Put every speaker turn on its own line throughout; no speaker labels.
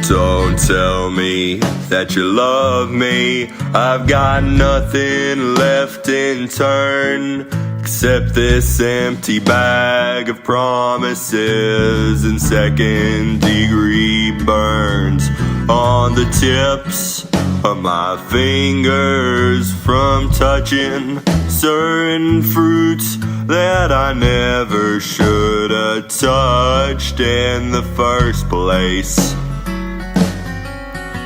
Don't tell me that you love me. I've got nothing left in turn except this empty bag of promises and second-degree burns on the tips of my fingers from touching certain fruits that I never should have touched in the first place.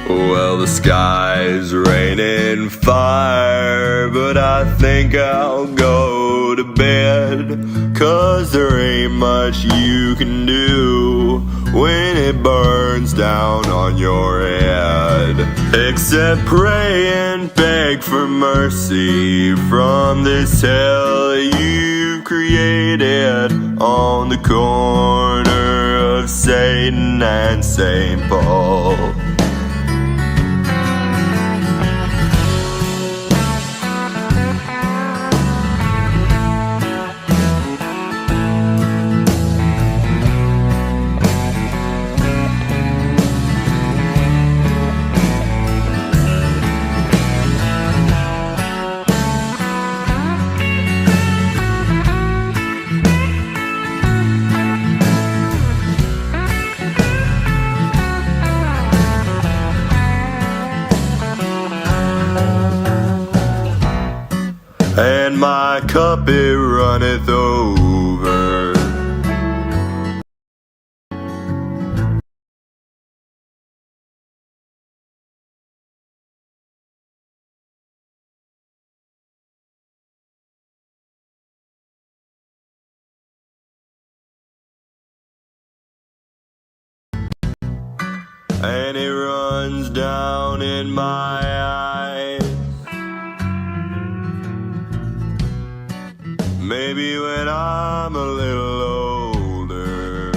Well, the sky's raining fire, but I think I'll go to bed, 'cause there ain't much you can do when it burns down on your head, except pray and beg for mercy from this hell you created on the corner of Satan and St. Paul. And my cup it runneth over. And it runs down in my eyes. Maybe when I'm a little older,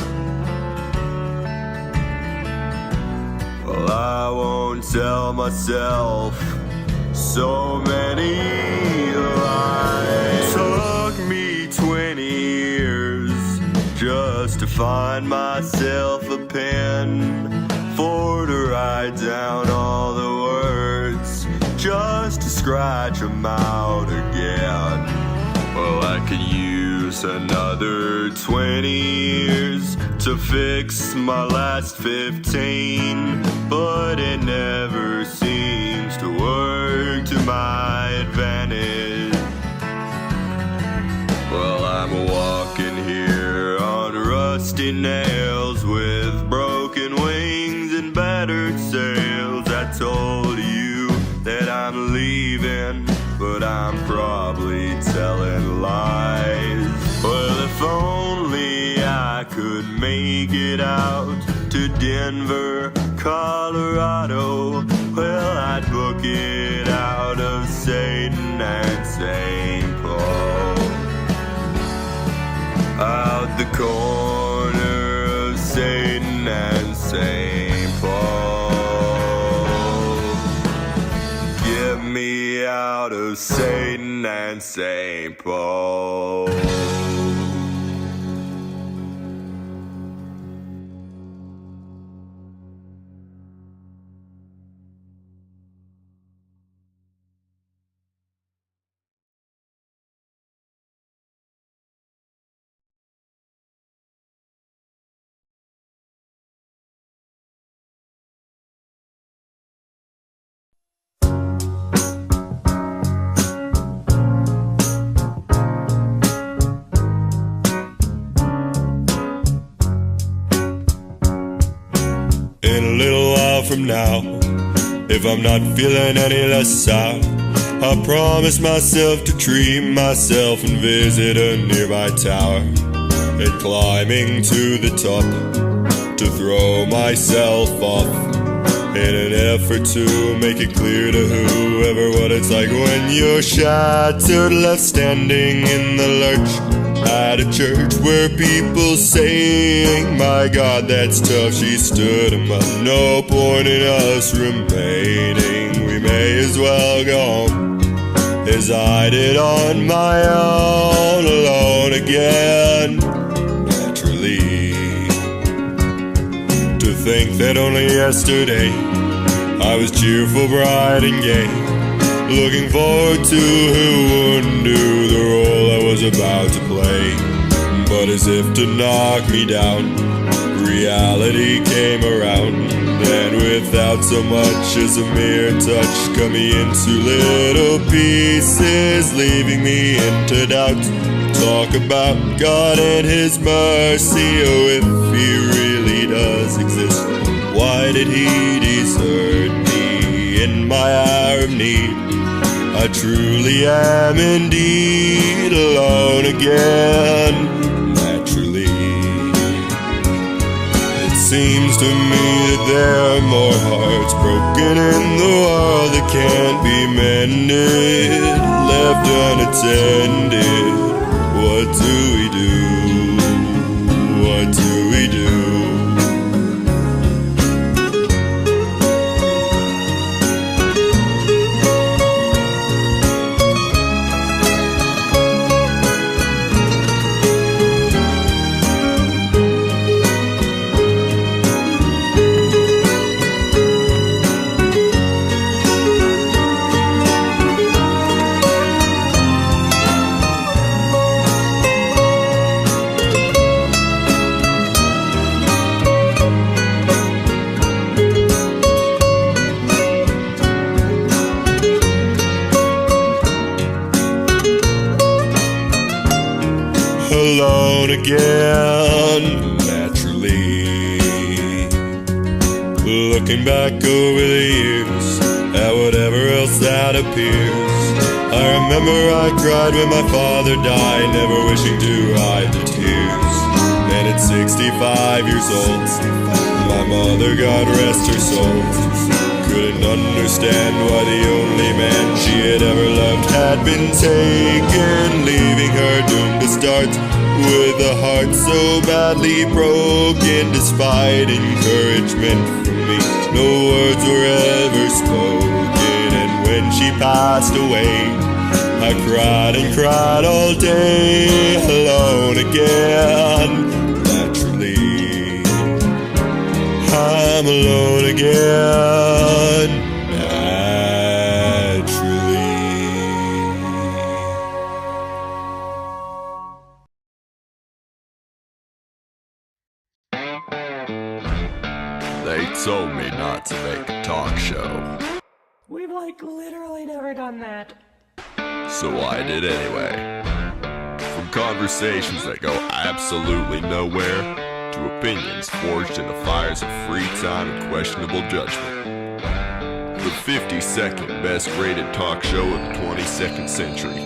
well, I won't tell myself so many lies. It took me 20 years just to find myself a pen to write down all the words, just to scratch them out again. Well, I could use another 20 years to fix my last 15, but it never seems to work to my advantage. Well, I'm walking here on rusty nails with broken wings and battered sails. I told you that I'm leaving, but I'm probably telling lies. Well, if only I could make it out to Denver, Colorado, well, I'd book it out of Satan and St. Paul, out the corner of Satan and St. Paul. Get me out of Satan and St. Paul. In a little while from now, if I'm not feeling any less sour, I promise myself to treat myself and visit a nearby tower. And climbing to the top, to throw myself off in an effort to make it clear to whoever what it's like when you're shattered, left standing in the lurch at a church where people saying, my God, that's tough. She stood him up. No point in us remaining. We may as well go home as I did on my own, alone again. Naturally, to think that only yesterday I was cheerful, bright and gay, looking forward to who wouldn't do the role I was about to play. But as if to knock me down, reality came around, and without so much as a mere touch, cut me into little pieces, leaving me into doubt. Talk about God and His mercy, oh, if He really does exist, why did He desert me in my hour of need? I truly am indeed alone again, naturally. It seems to me that there are more hearts broken in the world that can't be mended, left unattended. What do we do? What do we do? Alone again, naturally. Looking back over the years at whatever else that appears, I remember I cried when my father died, never wishing to hide the tears. And at 65 years old, my mother, God rest her soul, couldn't understand why the only man she had ever loved had been taken, leaving her doomed to start with a heart so badly broken. Despite encouragement from me, no words were ever spoken. And when she passed away, I cried and cried all day, alone again, naturally. I'm alone again, naturally. They told me not to make a talk show.
We've literally never done that.
So I did anyway. From conversations that go absolutely nowhere to opinions forged in the fires of free time and questionable judgment. The 52nd best rated talk show of the 22nd century.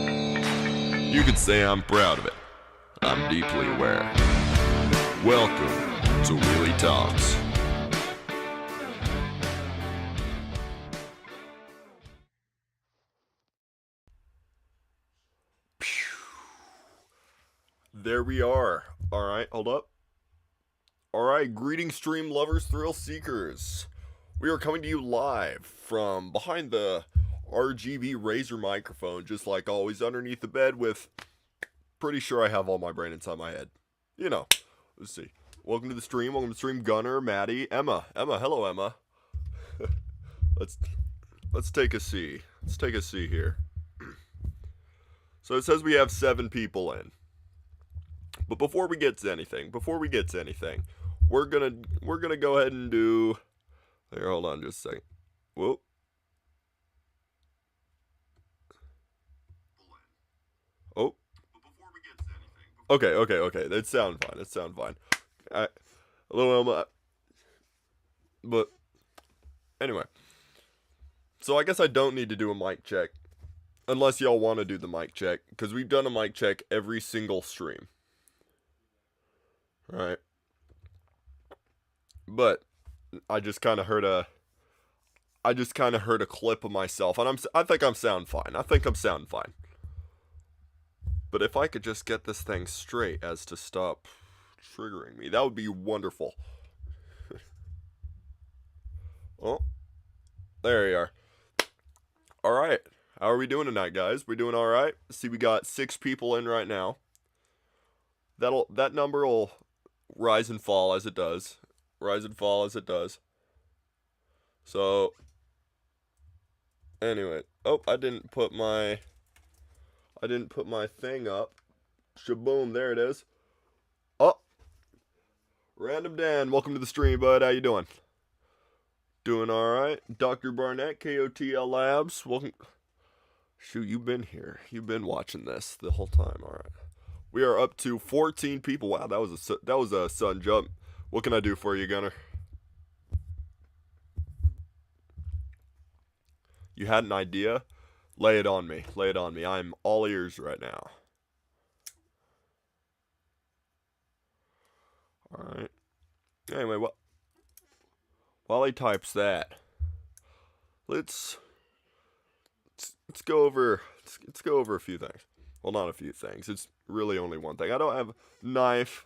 You could say I'm proud of it. I'm deeply aware. Welcome to WheelyTalks. There we are. Alright, hold up. Alright, greetings stream lovers, thrill seekers. We are coming to you live from behind the RGB Razer microphone, just like always, underneath the bed with... Pretty sure I have all my brain inside my head. You know, let's see. Welcome to the stream, Gunner, Maddie, Emma. Hello Emma. Let's take a see. Let's take a see here. So it says we have 7 people in. But before we get to anything, we're gonna go ahead and do. Here, hold on, just a second. Whoa. Oh. Okay. That sound fine. Hello, Elma. But anyway, so I guess I don't need to do a mic check, unless y'all want to do the mic check, because we've done a mic check every single stream. Right. But I just kind of heard a clip of myself, and I think I'm sounding fine. I think I'm sounding fine. But if I could just get this thing straight as to stop triggering me, that would be wonderful. Oh, there you are. All right. How are we doing tonight, guys? We doing all right? See, we got 6 people in right now. That number will rise and fall as it does. Rise and fall as it does. So, anyway. Oh, I didn't put my thing up. Shaboom, there it is. Oh, Random Dan, welcome to the stream, bud. How you doing? Doing all right. Dr. Barnett, KOTL Labs, welcome. Shoot, you've been here. You've been watching this the whole time. All right. We are up to 14 people. Wow, that was a sudden jump. What can I do for you, Gunner? You had an idea? Lay it on me. Lay it on me. I'm all ears right now. All right. Anyway, while he types that, let's go over a few things. Well, not a few things. It's really only one thing. I don't have a knife.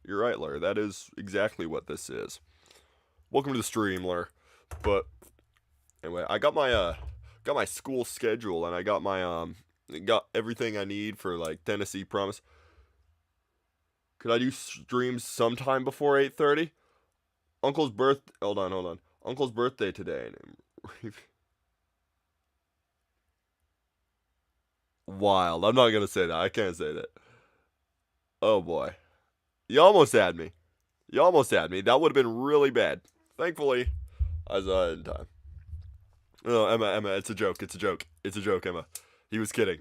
You're right, Lur. That is exactly what this is. Welcome to the stream, Lur. But anyway, I got my school schedule, and I got got everything I need for like Tennessee Promise. Could I do streams sometime before 8:30? Uncle's birth. Hold on. Uncle's birthday today. Wild. I'm not gonna say that. I can't say that. Oh boy. You almost had me. That would have been really bad. Thankfully, I was in time. No, Emma, it's a joke, Emma. He was kidding.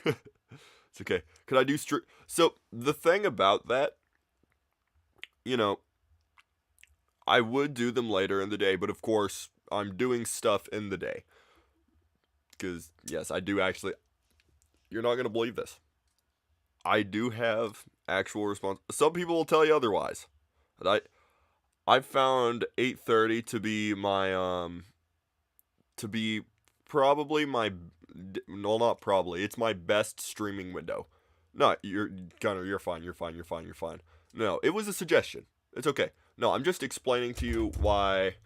It's okay. Could I do So, the thing about that, I would do them later in the day, but of course, I'm doing stuff in the day. Because, yes, I do actually. You're not going to believe this. I do have actual response. Some people will tell you otherwise. But I found 8:30 to be probably my. No, not probably. It's my best streaming window. No, Gunner, you're fine. No, it was a suggestion. It's okay. No, I'm just explaining to you why,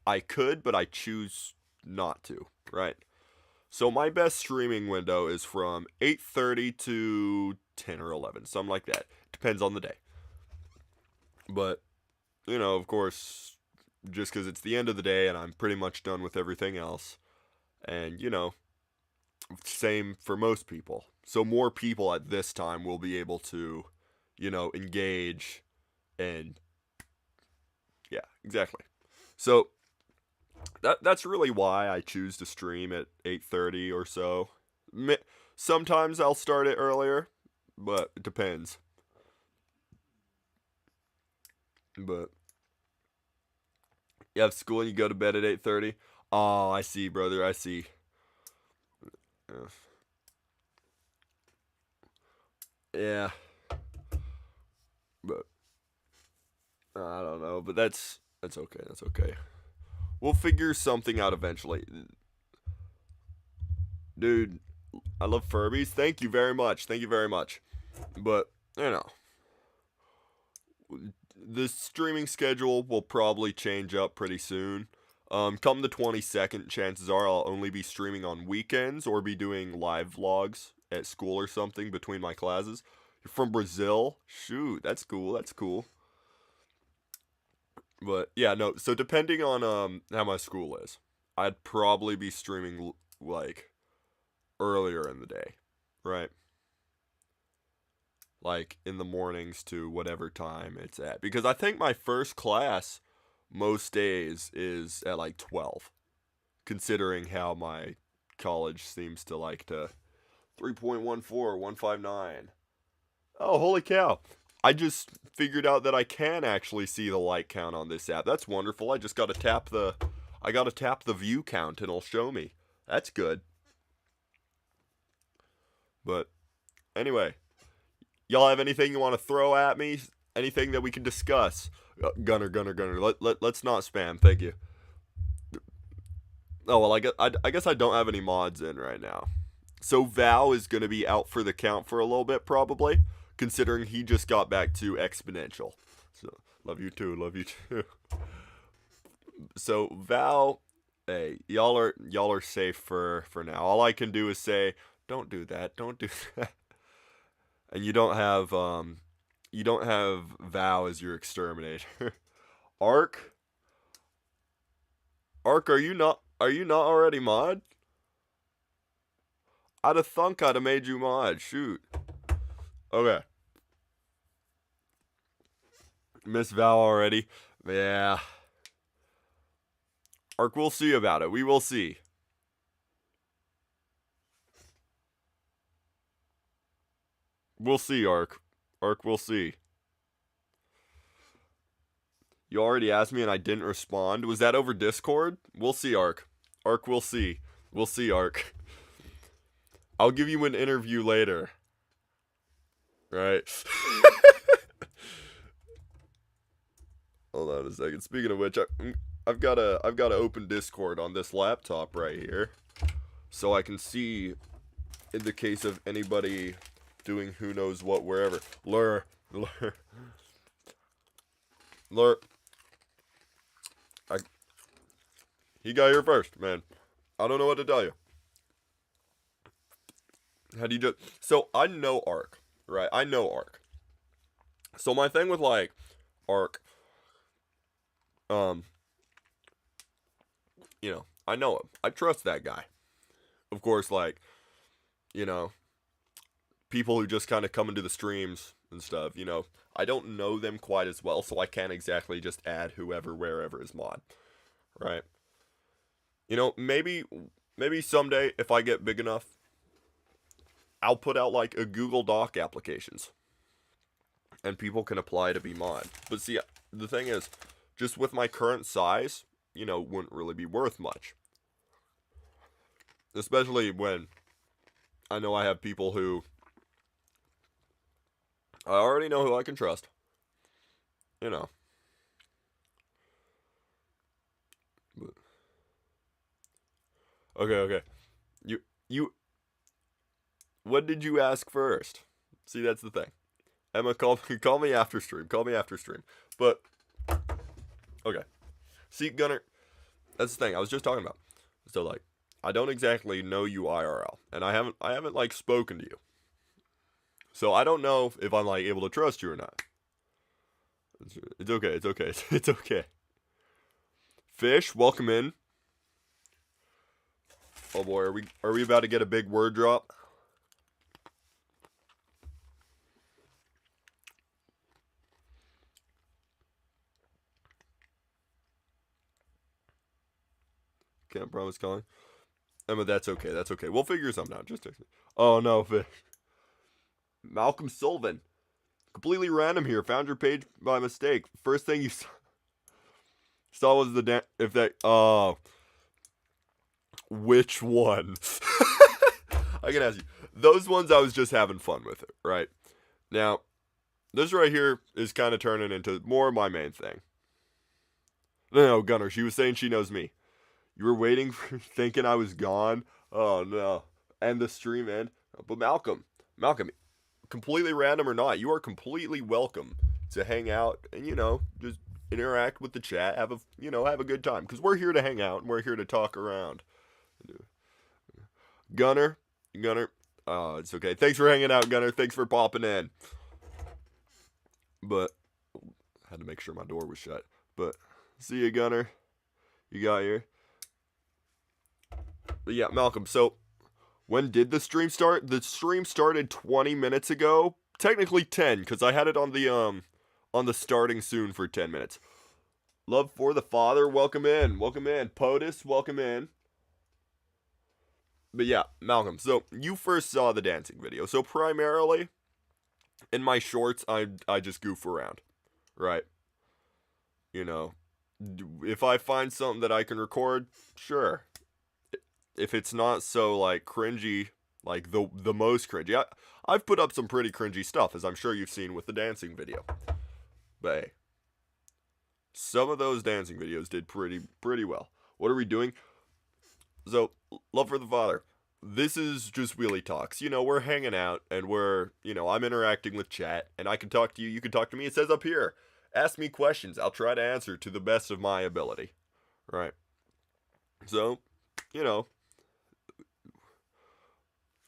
I could, but I choose not to, right? So my best streaming window is from 8:30 to 10 or 11, something like that. Depends on the day. But, of course, just because it's the end of the day and I'm pretty much done with everything else. And, same for most people. So more people at this time will be able to, engage and yeah, exactly. So that's really why I choose to stream at 8:30 or so. Sometimes I'll start it earlier, but it depends. But you have school and you go to bed at 8:30. Oh, I see, brother. I see. Yeah. But I don't know, but that's okay. That's okay. We'll figure something out eventually. Dude, I love Furbies. Thank you very much. But, the streaming schedule will probably change up pretty soon. Come the 22nd, chances are I'll only be streaming on weekends or be doing live vlogs at school or something between my classes. You're from Brazil? Shoot, that's cool. But yeah, no. So depending on how my school is, I'd probably be streaming like earlier in the day, right? Like in the mornings to whatever time it's at, because I think my first class most days is at like 12, considering how my college seems to like to 3.14159. Oh, holy cow. I just figured out that I can actually see the like count on this app. That's wonderful. I gotta tap the view count and it'll show me. That's good. But anyway, Y'all have anything you want to throw at me? Anything that we can discuss? Gunner. Let's not spam. Thank you. Oh, well, I guess I don't have any mods in right now. So Val is going to be out for the count for a little bit, probably, considering he just got back to Exponential. So, love you too. So, Val, hey, y'all are safe for now. All I can do is say, don't do that. And you don't have Val as your exterminator. Ark, are you not already mod? I'd have thunk I'd have made you mod. Shoot. Okay. Miss Val already. Yeah. Ark, we'll see about it. We will see. We'll see, Ark. Ark, we'll see. You already asked me and I didn't respond. Was that over Discord? We'll see, Ark. Ark, we'll see. We'll see, Ark. I'll give you an interview later. Right? Hold on a second. Speaking of which, I've got to open Discord on this laptop right here, so I can see, in the case of anybody doing who knows what wherever. Lur. He got here first, man. I don't know what to tell you. How do you do? So I know Ark, right? I know Ark. So my thing with like Ark, you know, I know him. I trust that guy. Of course, like, you know, people who just kind of come into the streams and stuff, you know, I don't know them quite as well, so I can't exactly just add whoever, wherever is mod, right? You know, maybe someday if I get big enough, I'll put out like a Google Doc applications and people can apply to be mod. But see, the thing is, just with my current size, you know, wouldn't really be worth much. Especially when I know I have people who I already know who I can trust. You know. But, okay. You what did you ask first? See, that's the thing. Emma, call me after stream. But okay. See, Gunner, that's the thing I was just talking about. So like, I don't exactly know you IRL, and I haven't like spoken to you. So I don't know if I'm like able to trust you or not. It's okay. Fish, welcome in. Oh boy, are we about to get a big word drop? Can't promise calling. Emma, that's okay. We'll figure something out. Just text me. Oh no, Fish. Malcolm Sullivan. Completely random here. Found your page by mistake. First thing you saw was the if that which one? I can ask you. Those ones I was just having fun with it, right? Now, this right here is kind of turning into more my main thing. No, Gunner, she was saying she knows me. You were waiting for thinking I was gone? Oh no. And the stream end. But Malcolm, completely random or not, you are completely welcome to hang out and, you know, just interact with the chat, have a good time, because we're here to hang out and we're here to talk around. Gunner, oh, it's okay. Thanks for hanging out, Gunner. Thanks for popping in. But had to make sure my door was shut. But see you, Gunner. You got here. But yeah, Malcolm, so when did the stream start? The stream started 20 minutes ago. Technically 10, because I had it on the starting soon for 10 minutes. Love for the Father, welcome in. POTUS, welcome in. But yeah, Malcolm, so you first saw the dancing video. So primarily, in my shorts, I just goof around, right? You know, if I find something that I can record, sure. If it's not so, like, cringy, Like, the most cringy. I've put up some pretty cringy stuff, as I'm sure you've seen with the dancing video. But hey, some of those dancing videos did pretty well. What are we doing? So, love for the father. This is just WheelyTalks. You know, we're hanging out, and I'm interacting with chat, and I can talk to you, you can talk to me. It says up here, ask me questions. I'll try to answer to the best of my ability. Right? So, you know,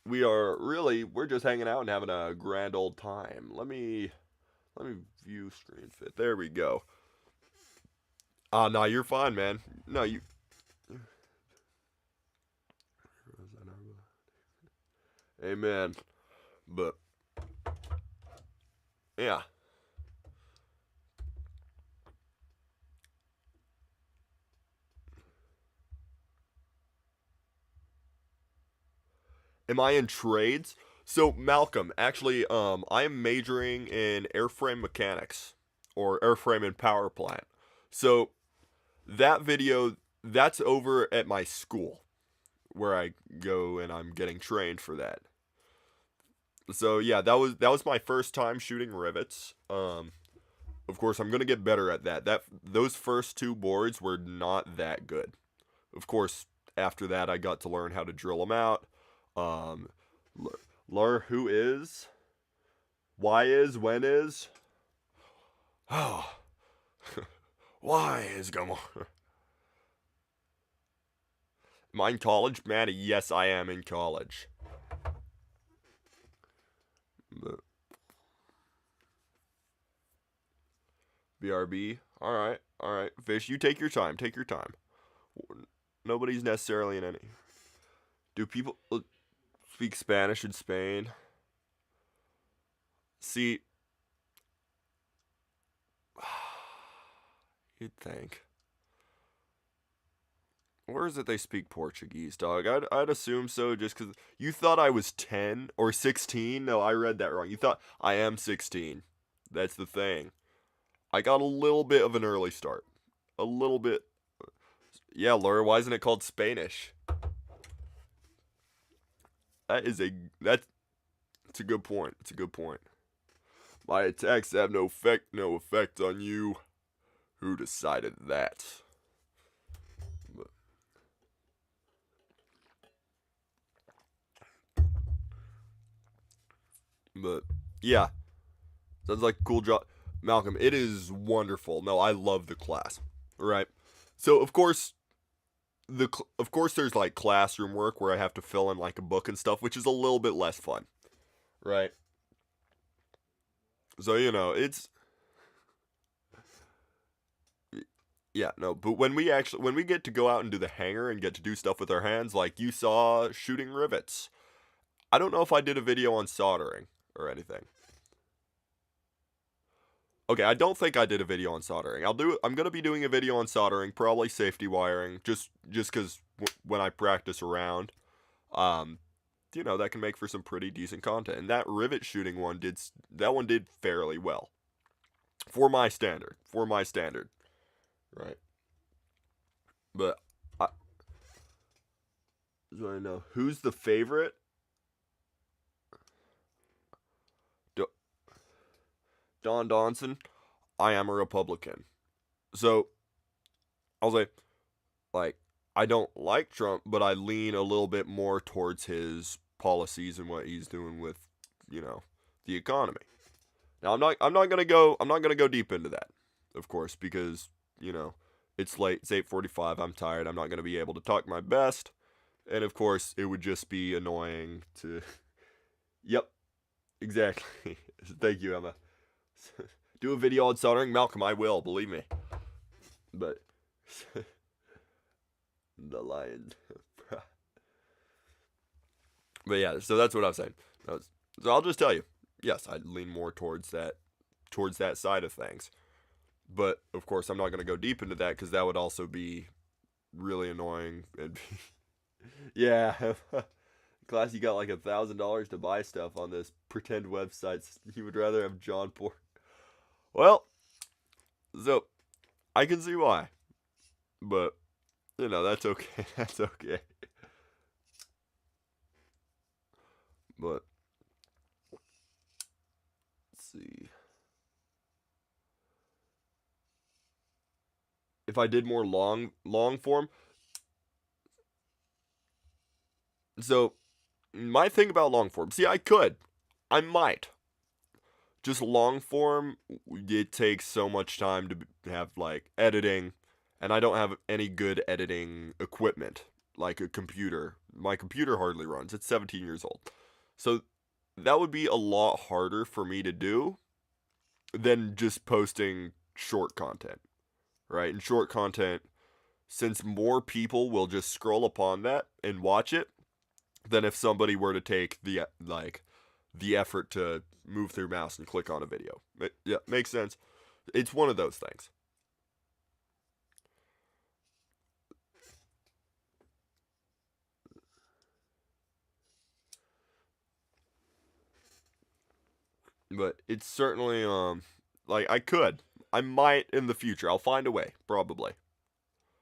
we're just hanging out and having a grand old time. Let me view screen fit. There we go. No, you're fine, man. No, you. Amen. But yeah. Am I in trades? So Malcolm, actually, I am majoring in airframe mechanics or airframe and power plant. So that video, that's over at my school where I go and I'm getting trained for that. So yeah, that was my first time shooting rivets. Of course, I'm gonna get better at that. Those first two boards were not that good. Of course, after that, I got to learn how to drill them out. Um, learn who is, why is, when is. Oh, why is come on. Am I in college, Maddie? Yes, I am in college. But BRB. All right, all right. Fish, you take your time. Take your time. Nobody's necessarily in any. Do people speak Spanish in Spain? See, you'd think. Where is it they speak Portuguese, dog? I'd assume so just because you thought I was 10 or 16. No, I read that wrong. You thought I am 16. That's the thing. I got a little bit of an early start. A little bit. Yeah, Laura, why isn't it called Spanish? That's a good point. It's a good point. My attacks have no effect on you. Who decided that? But yeah, sounds like a cool job, Malcolm. It is wonderful. No, I love the class. Right. So of course there's like classroom work where I have to fill in like a book and stuff, which is a little bit less fun. Right. So it's yeah, no, but when we get to go out and do the hanger and get to do stuff with our hands, like you saw shooting rivets. I don't know if I did a video on soldering or anything. Okay, I don't think I did a video on soldering. I'm gonna be doing a video on soldering, probably safety wiring, just because when I practice around, um, that can make for some pretty decent content. And that rivet shooting one did fairly well for my standard. For my standard, right? But I just want to know who's the favorite. Don Donson, I am a Republican. So I'll say, like, I don't like Trump, but I lean a little bit more towards his policies and what he's doing with, the economy. Now I'm not gonna go deep into that, of course, because, it's late, it's 8:45, I'm tired, I'm not gonna be able to talk my best, and of course it would just be annoying to Yep, exactly. Thank you, Emma. Do a video on soldering, Malcolm. I will, believe me. But the lion. But yeah, so that's what I'm saying. So I'll just tell you, yes, I lean more towards that side of things. But of course, I'm not going to go deep into that because that would also be really annoying. Yeah, class, you got like $1,000 to buy stuff on this pretend website. You would rather have John Port. Well, so I can see why, but that's okay. That's okay. But let's see. If I did more long form, so my thing about long form, see, I might. Just long form, it takes so much time to have like editing, and I don't have any good editing equipment like a computer. My computer hardly runs. It's 17 years old. So that would be a lot harder for me to do than just posting short content, right? And short content, since more people will just scroll upon that and watch it than if somebody were to take the effort to move through mouse and click on a video. Yeah, makes sense. It's one of those things. But it's certainly like I might in the future. I'll find a way, probably.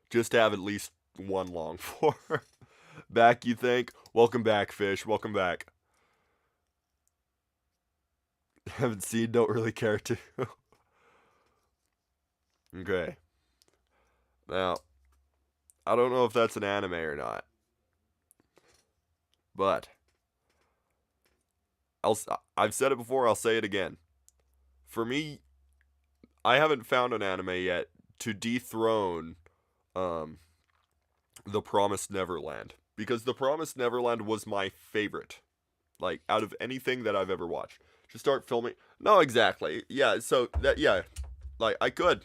Just to have at least one long form. Back, you think? Welcome back, Fish. Welcome back. Haven't seen, don't really care to. Okay. Now, I don't know if that's an anime or not, but I've said it before, I'll say it again. For me, I haven't found an anime yet to dethrone um The Promised Neverland, because The Promised Neverland was my favorite. Like out of anything that I've ever watched. Just start filming. No, exactly. Yeah, so that yeah, like I could.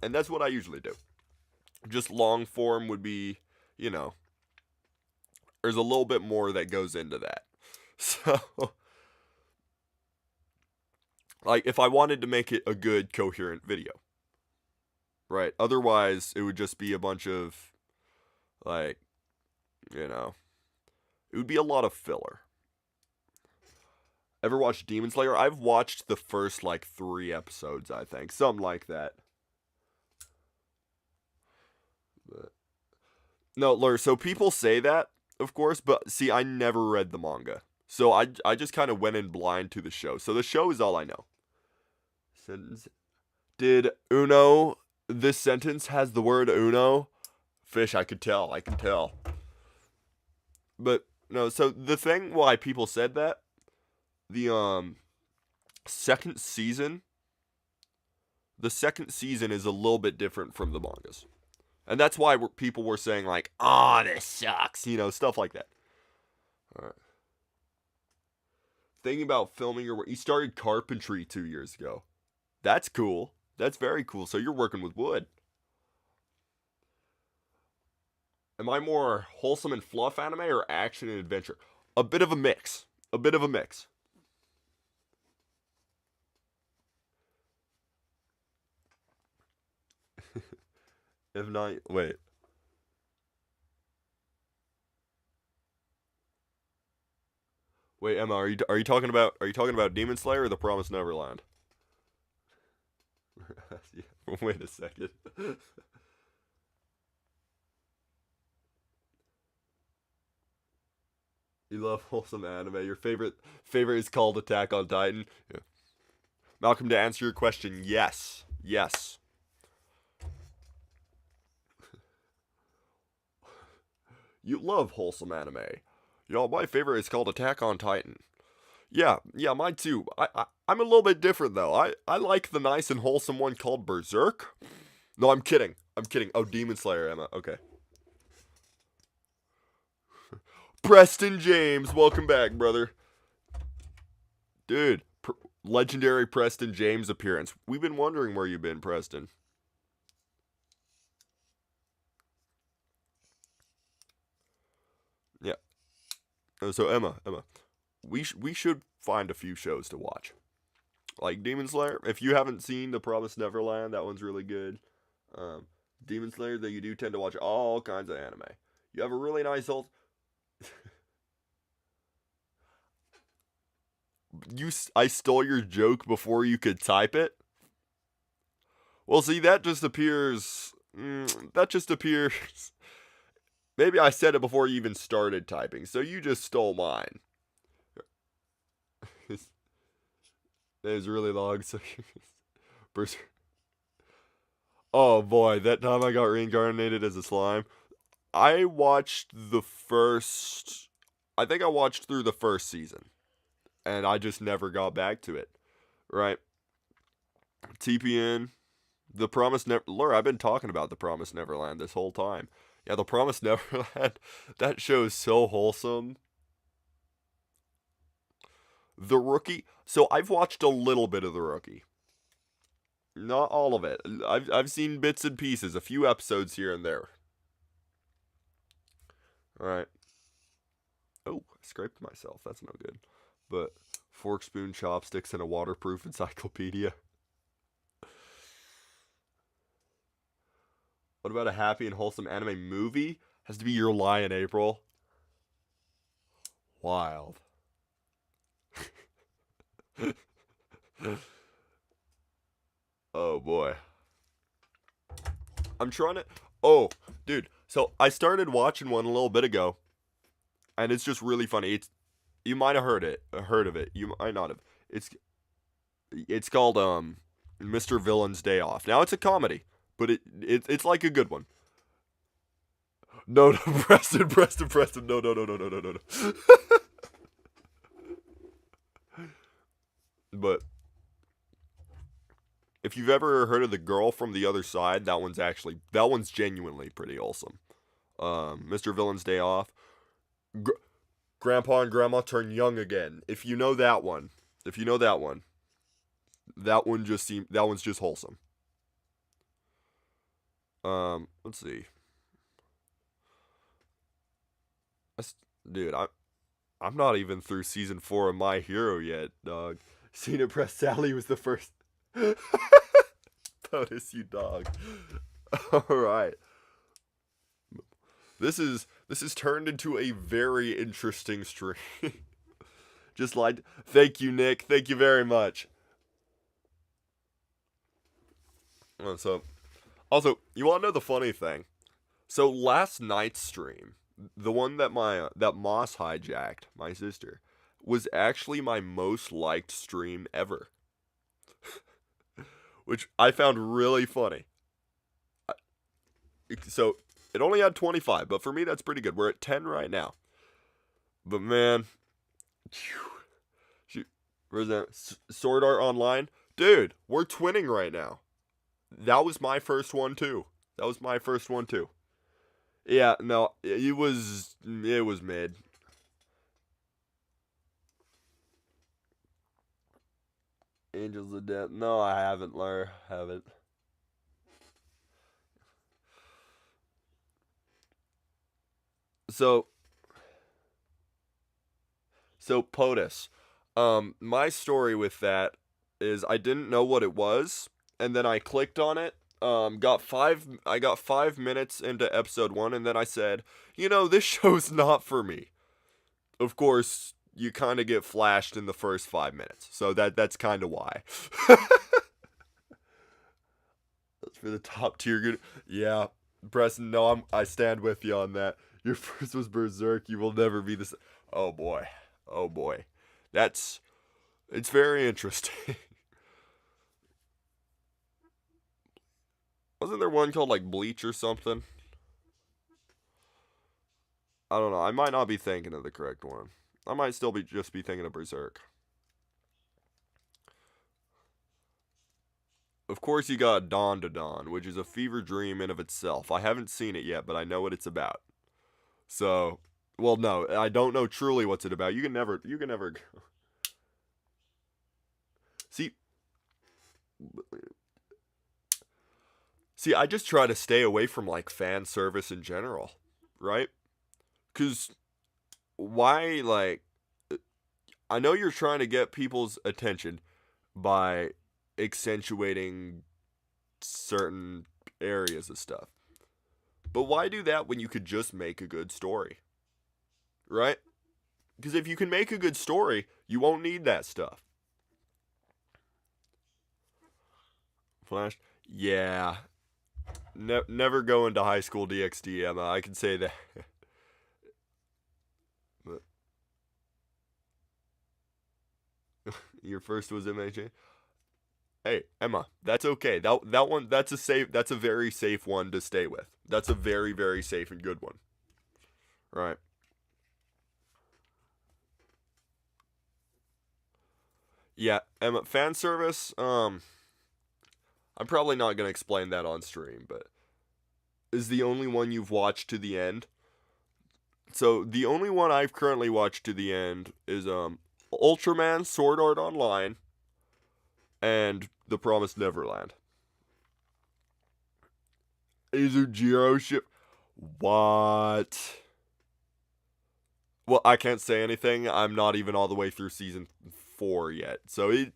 And that's what I usually do. Just long form would be, you know, there's a little bit more that goes into that. So, like, if I wanted to make it a good, coherent video, right? Otherwise, it would just be a bunch of, like, you know, it would be a lot of filler. Ever watched Demon Slayer? I've watched the first, like, 3 episodes, I think. Something like that. But, no, Lur, so people say that, of course, but see, I never read the manga. So I just kind of went in blind to the show. So the show is all I know. Sentence. Did Uno, this sentence has the word Uno? Fish, I could tell. I can tell. But, no, so the thing why people said that, the second season, the second season is a little bit different from the mangas. And that's why people were saying, like, oh, this sucks, you know, stuff like that. Alright. Thinking about filming your work. You started carpentry 2 years ago. That's cool. That's very cool. So you're working with wood. Am I more wholesome and fluff anime or action and adventure? A bit of a mix. A bit of a mix. If not, wait. Wait, Emma, are you talking about Demon Slayer or The Promised Neverland? Wait a second. You love wholesome anime. Your favorite is called Attack on Titan. Yeah. Malcolm, to answer your question, yes. Yes. You love wholesome anime. Y'all, my favorite is called Attack on Titan. Yeah, mine too. I'm a little bit different though. I like the nice and wholesome one called Berserk. No, I'm kidding. I'm kidding. Oh, Demon Slayer, Emma. Okay. Preston James, welcome back, brother. Dude, legendary Preston James appearance. We've been wondering where you've been, Preston. Yeah. So Emma, we should find a few shows to watch. Like Demon Slayer. If you haven't seen The Promised Neverland, that one's really good. Demon Slayer, that you do tend to watch all kinds of anime. You have a really nice old. I stole your joke before you could type it. Well, see, that just appears. That just appears. Maybe I said it before you even started typing, so you just stole mine. It was really long, so Berserk. Oh boy, that time I got reincarnated as a slime. I watched the first. I think I watched through the first season, and I just never got back to it. Right? TPN, The Promised Never. Laura, I've been talking about The Promised Neverland this whole time. Yeah, The Promised Neverland. That show is so wholesome. The Rookie. So I've watched a little bit of The Rookie. Not all of it. I've seen bits and pieces, a few episodes here and there. All right. Oh, I scraped myself. That's no good. But fork, spoon, chopsticks, and a waterproof encyclopedia. What about a happy and wholesome anime movie? Has to be Your Lie in April. Wild. Oh boy. I'm trying to. Oh, dude. So I started watching one a little bit ago, and it's just really funny. You might have heard of it. You might not have. It's called Mr. Villain's Day Off. Now it's a comedy, but it's like a good one. No, Preston. No. But if you've ever heard of The Girl from the Other Side, that one's genuinely pretty wholesome. Mr. Villain's Day Off. Grandpa and Grandma Turn Young Again. If you know that one, that one's just wholesome. Let's see. Dude, I'm not even through season 4 of My Hero yet, dog. Cena Press Sally was the first. Notice you, dog. All right. This is turned into a very interesting stream. Just like, thank you, Nick. Thank you very much. So, also, you want to know the funny thing? So last night's stream, the one that that Moss hijacked, my sister, was actually my most liked stream ever. Which I found really funny. So, it only had 25, but for me that's pretty good. We're at 10 right now. But man, where's that? Sword Art Online? Dude, we're twinning right now. That was my first one too. Yeah, no, it was mid. Angels of Death. No, I haven't, Laura. Haven't. So POTUS. My story with that is I didn't know what it was, and then I clicked on it. I got 5 minutes into episode 1, and then I said, this show's not for me. Of course, you kind of get flashed in the first 5 minutes, so that's kind of why. That's for the top tier. Good, yeah, Preston. No, I stand with you on that. Your first was Berserk. You will never be this. Oh boy. It's very interesting. Wasn't there one called like Bleach or something? I don't know. I might not be thinking of the correct one. I might still be thinking of Berserk. Of course, you got Dawn to Dawn, which is a fever dream in of itself. I haven't seen it yet, but I know what it's about. So, well, no, I don't know truly what's it about. You can never See, I just try to stay away from like fan service in general, right? Cuz why, like, I know you're trying to get people's attention by accentuating certain areas of stuff. But why do that when you could just make a good story? Right? Because if you can make a good story, you won't need that stuff. Flash? Yeah. Never go into high school DxD, Emma. I can say that. But Your first was MHA. Hey, Emma, that's okay. That one, that's a safe. That's a very safe one to stay with. That's a very, very safe and good one. Right. Yeah, Emma, fan service. I'm probably not gonna explain that on stream, but is the only one you've watched to the end. So the only one I've currently watched to the end is Ultraman Sword Art Online and The Promised Neverland. Izujiro ship. What? Well, I can't say anything. I'm not even all the way through season 4 yet. So it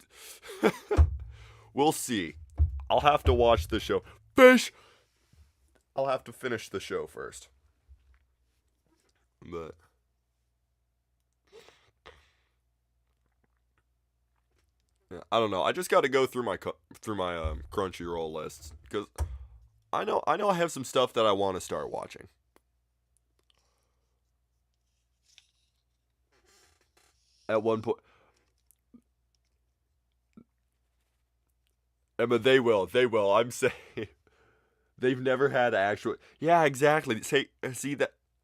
we'll see. I'll have to watch the show. Fish. I'll have to finish the show first. But yeah, I don't know. I just got to go through my Crunchyroll lists because I know I have some stuff that I want to start watching. At one point, Emma, they will. I'm saying they've never had actual. Yeah, exactly. See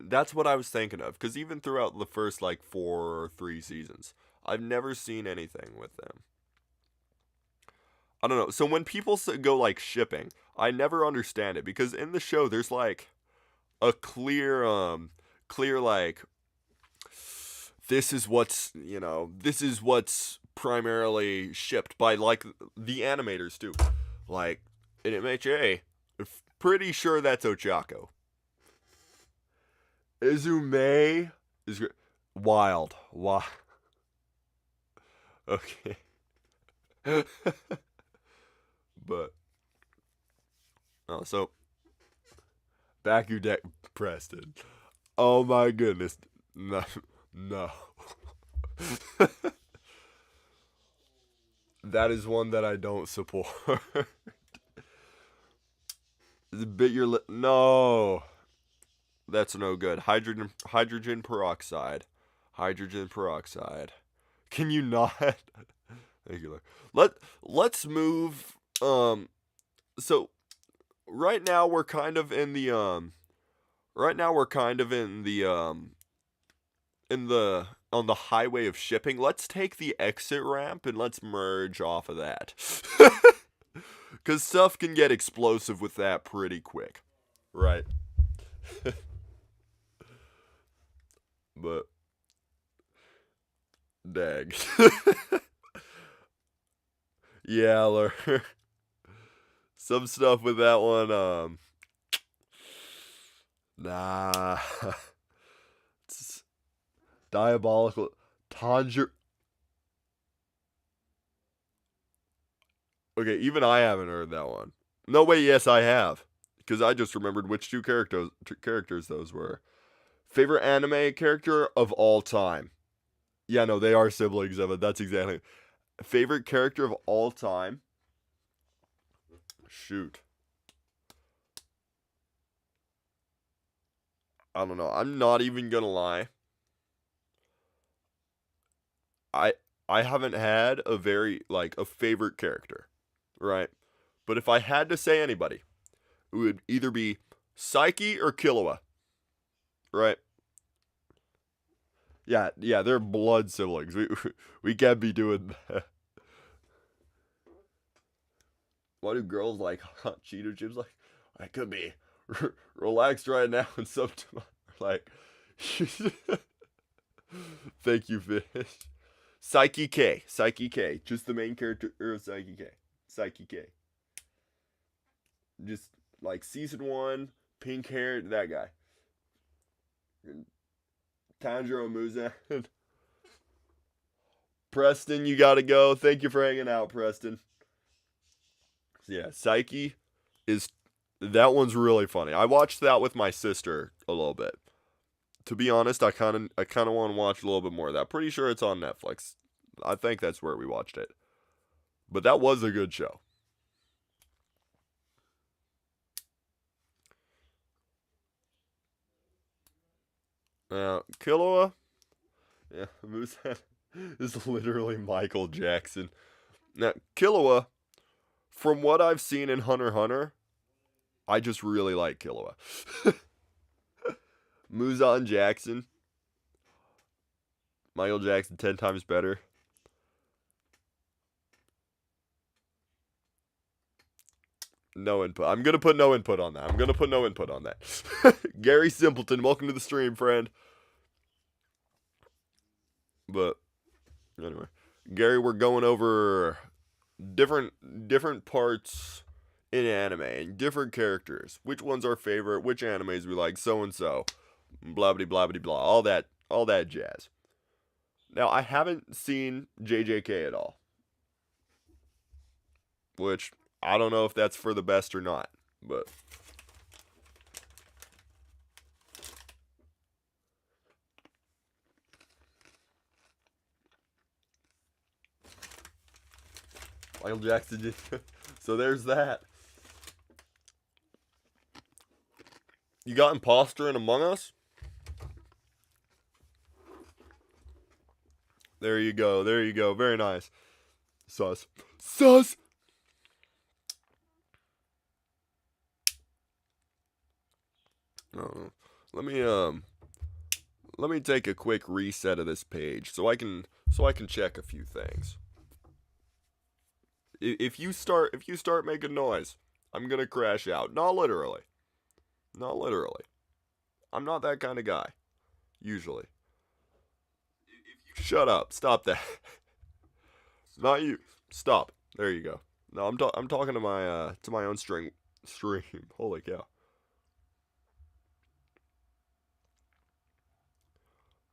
that's what I was thinking of. Because even throughout the first like 4 or 3 seasons, I've never seen anything with them. I don't know. So when people go like shipping, I never understand it because in the show there's like a clear like this is what's primarily shipped by like the animators too. Like in MHA, pretty sure that's Ochako. Izume is wild. Wow. Okay. But so back your deck, Preston. Oh my goodness. No. No. That is one that I don't support. Bit your lip. No. That's no good. Hydrogen peroxide. Hydrogen peroxide. Can you not? Thank you. Let's move so right now we're kind of in the in the on the highway of shipping. Let's take the exit ramp and let's merge off of that. Cuz stuff can get explosive with that pretty quick. Right. But dag. Yeah, some stuff with that one nah. It's diabolical. Tanger. Okay, even I haven't heard that one. No, wait, yes, I have. Because I just remembered which two characters those were. Favorite anime character of all time. Yeah, no, they are siblings of it. That's exactly. Favorite character of all time. Shoot. I don't know. I'm not even gonna lie. I I haven't had a very like a favorite character, right? But if I had to say anybody, it would either be Psyche or Killua, right? Yeah, they're blood siblings. We can't be doing that. Why do girls like hot Cheeto chips? Like I could be relaxed right now and some like. Thank you, fish. Psyche K, just the main character of Psyche K. Just like season 1, pink hair, that guy. Tanjiro Muzan. Preston, you gotta go. Thank you for hanging out, Preston. Yeah, Psyche is that one's really funny. I watched that with my sister a little bit. To be honest, I kind of want to watch a little bit more of that. Pretty sure it's on Netflix. I think that's where we watched it. But that was a good show. Killua. Yeah, Musan. is literally Michael Jackson. Now, Killua, from what I've seen in Hunter x Hunter, I just really like Killua. Muzan Jackson, Michael Jackson 10 times better. No input. I'm going to put no input on that. Gary Simpleton, welcome to the stream, friend. But, anyway. Gary, we're going over different parts in anime and different characters. Which one's our favorite, which animes we like, so and so. Blah blah blah blah blah. All that jazz. Now, I haven't seen JJK at all. Which, I don't know if that's for the best or not. But Michael Jackson did. So there's that. You got Imposter in Among Us? There you go. Very nice. Sus. Oh, let me take a quick reset of this page so I can check a few things. If you start making noise, I'm gonna crash out. Not literally. I'm not that kind of guy. Usually. Shut up. Stop that. Not you. Stop. There you go. No, I'm talking to my own stream. Holy cow.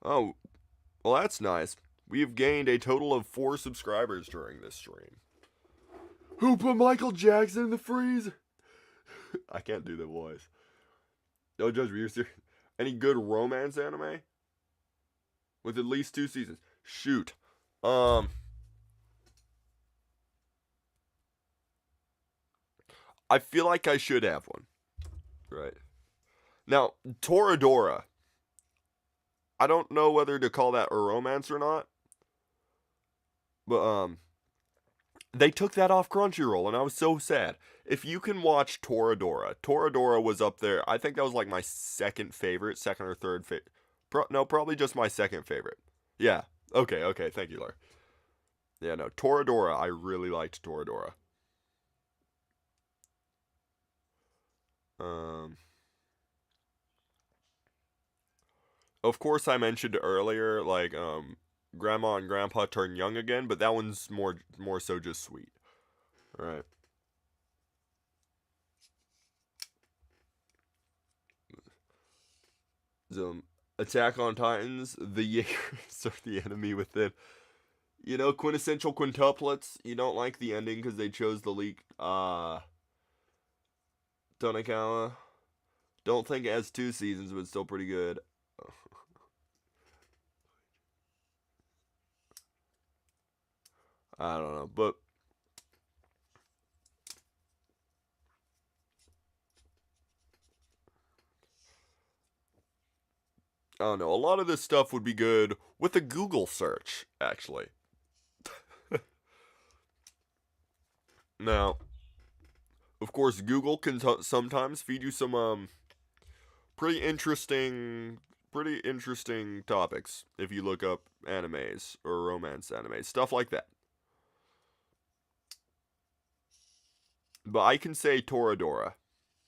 Oh, well that's nice. We've gained a total of 4 subscribers during this stream. Who put Michael Jackson in the freezer? I can't do the voice. No judge me, you're serious. Any good romance anime? With at least 2 seasons. Shoot. I feel like I should have one. Right. Now, Toradora. I don't know whether to call that a romance or not. But, they took that off Crunchyroll, and I was so sad. If you can watch Toradora was up there. I think that was like my second or third favorite. Probably just my second favorite. Yeah. Okay. Thank you, Laura. Yeah, no. Toradora. I really liked Toradora. Of course, I mentioned earlier, like, Grandma and Grandpa turn young again, but that one's more so just sweet. All right. So, Attack on Titans, the Jaegers are the enemy within. You know, quintessential quintuplets. You don't like the ending because they chose the leak. Tonikawa. Don't think it has 2 seasons, but it's still pretty good. I don't know, but I don't know. A lot of this stuff would be good with a Google search, actually. Now, of course, Google can sometimes feed you some pretty interesting topics if you look up animes or romance animes, stuff like that. But I can say Toradora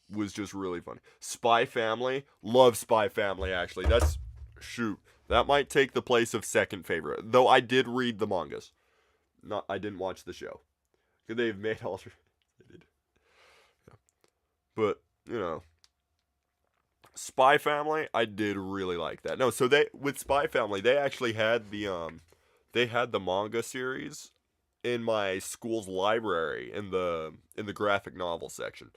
was just really funny. Spy Family, love Spy Family actually. That might take the place of second favorite. Though I did read the mangas. I didn't watch the show. Cuz they've made alternated. Yeah. But, you know, Spy Family, I did really like that. No, so with Spy Family, they actually had the manga series in my school's library in the graphic novel section.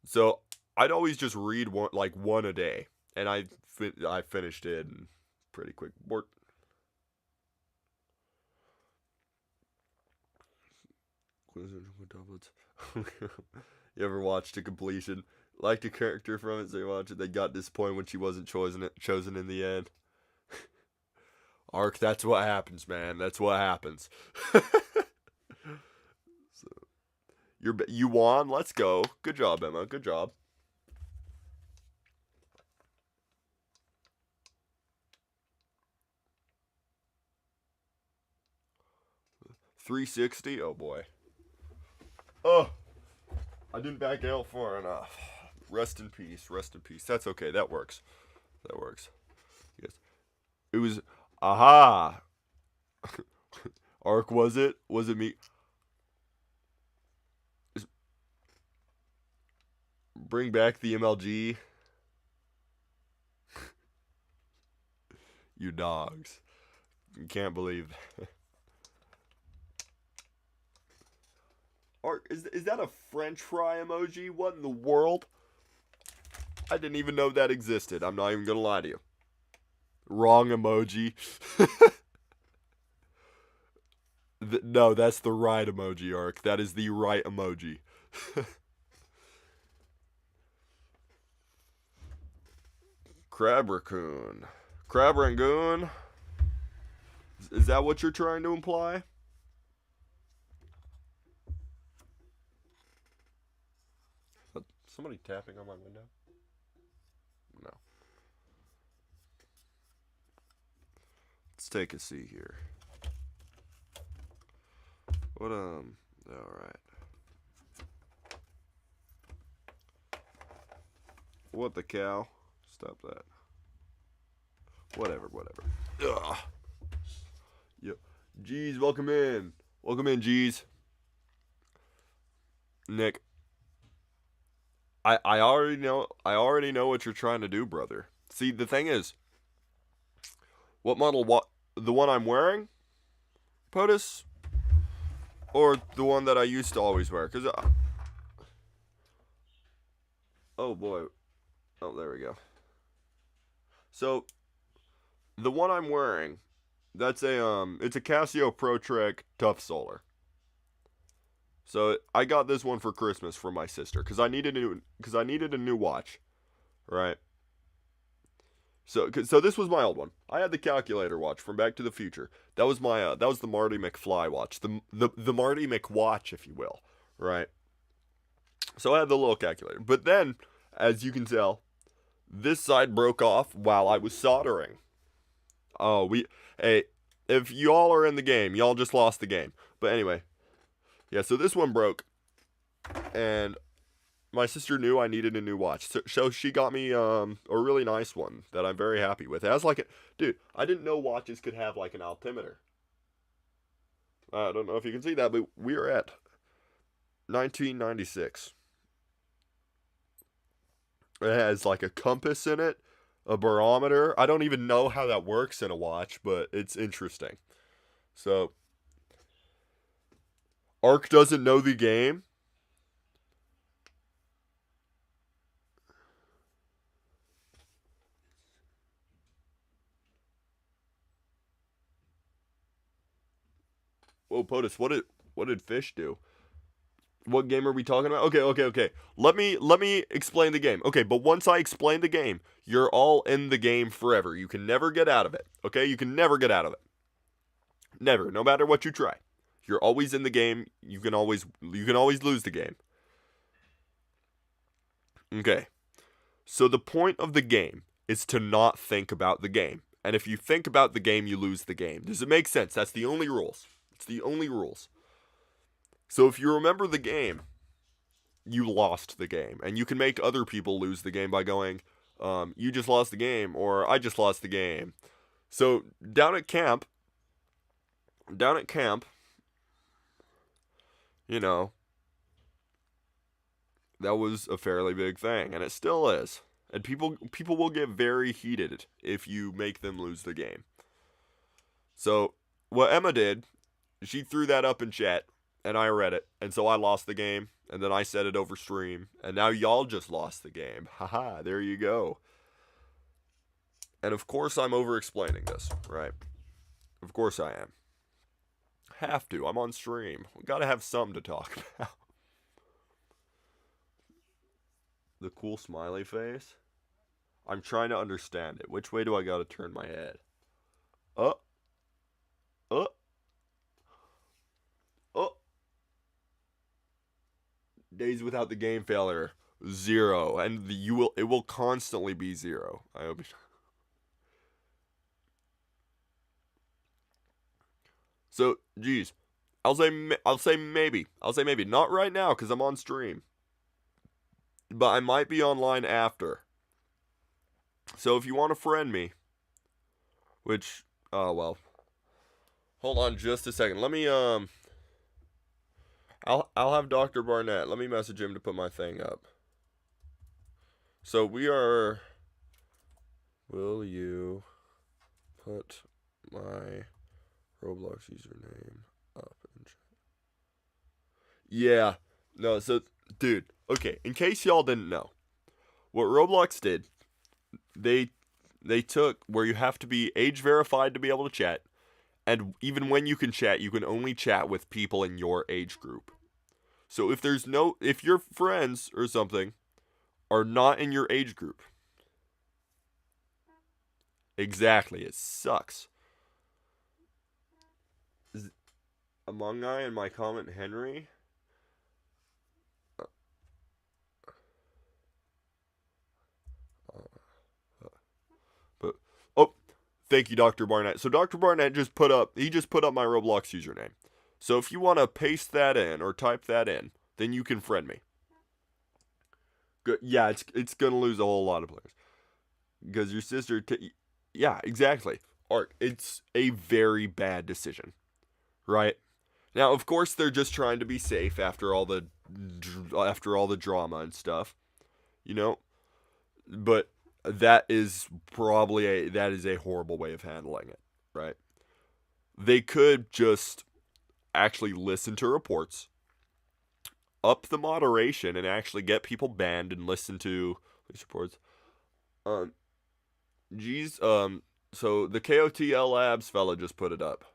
So I'd always just read one a day, and I finished it in pretty quick. You ever watched to completion? Liked a character from it, so you watch it. They got disappointed when she wasn't chosen in the end. Ark, that's what happens, man. That's what happens. So, you won. Let's go. Good job, Emma. Good job. 360. Oh boy. Oh, I didn't back out far enough. Rest in peace. Rest in peace. That's okay. That works. That works. Yes. It was. Aha. Ark, was it? Was it me? Bring back the MLG. You dogs. You can't believe that. Ark, is that a French fry emoji? What in the world? I didn't even know that existed. I'm not even gonna lie to you. Wrong emoji. No, that's the right emoji, Ark. That is the right emoji. Crab raccoon. Crab rangoon. Is that what you're trying to imply? Somebody tapping on my window? No. Let's take a seat here. What, alright. What the cow? Stop that. Whatever. Ugh. Yep. Jeez, welcome in. Welcome in, Jeez. Nick. I already know what you're trying to do, brother. See, the thing is, the one I'm wearing, POTUS, or the one that I used to always wear? Cause oh boy, oh there we go. So, the one I'm wearing, that's it's a Casio Pro Trek Tough Solar. So I got this one for Christmas from my sister because I needed a new watch, right? So this was my old one. I had the calculator watch from Back to the Future. That was that was the Marty McFly watch, the Marty McWatch, if you will, right? So I had the little calculator, but then, as you can tell, this side broke off while I was soldering. Oh, hey, if you all are in the game, y'all just lost the game. But anyway, yeah. So this one broke, and my sister knew I needed a new watch, so she got me a really nice one that I'm very happy with. It has dude, I didn't know watches could have like an altimeter. I don't know if you can see that, but we are at 1996. It has like a compass in it, a barometer. I don't even know how that works in a watch, but it's interesting. So, Ark doesn't know the game. Whoa, POTUS, what did Fish do? What game are we talking about? Okay. Let me explain the game. Okay, but once I explain the game, you're all in the game forever. You can never get out of it. Okay? You can never get out of it. Never, no matter what you try. You're always in the game. You can always lose the game. Okay. So the point of the game is to not think about the game. And if you think about the game, you lose the game. Does it make sense? That's the only rules. It's the only rules. So if you remember the game, you lost the game. And you can make other people lose the game by going, you just lost the game, or I just lost the game. So down at camp, you know, that was a fairly big thing, and it still is. And people will get very heated if you make them lose the game. So what Emma did, she threw that up in chat, and I read it, and so I lost the game, and then I said it over stream, and now y'all just lost the game. Haha, there you go. And of course I'm over-explaining this, right? Of course I am. Have to, I'm on stream. We gotta have something to talk about. The cool smiley face? I'm trying to understand it. Which way do I gotta turn my head? Oh, Days without the game failure, 0, and it will constantly be 0. I hope. So, geez, I'll say maybe. Not right now because I'm on stream, but I might be online after. So if you want to friend me, which, oh well, hold on just a second. Let me I'll have Dr. Barnett. Let me message him to put my thing up. So we are. Will you put my Roblox username up in chat? Yeah. No, so dude, okay, in case y'all didn't know, what Roblox did, they took where you have to be age verified to be able to chat, and even when you can chat, you can only chat with people in your age group. So if your friends or something are not in your age group, exactly, it sucks. Among I and my comment Henry. But oh, thank you, Dr. Barnett. So Dr. Barnett just put up my Roblox username. So if you want to paste that in or type that in, then you can friend me. Good. Yeah, it's gonna lose a whole lot of players because your sister. Yeah, exactly. Art. It's a very bad decision, right? Now, of course, they're just trying to be safe after all the drama and stuff, you know. But that is a horrible way of handling it, right? They could just actually listen to reports, up the moderation, and actually get people banned and listen to these reports. Um, geez, so the KOTL Labs fella just put it up.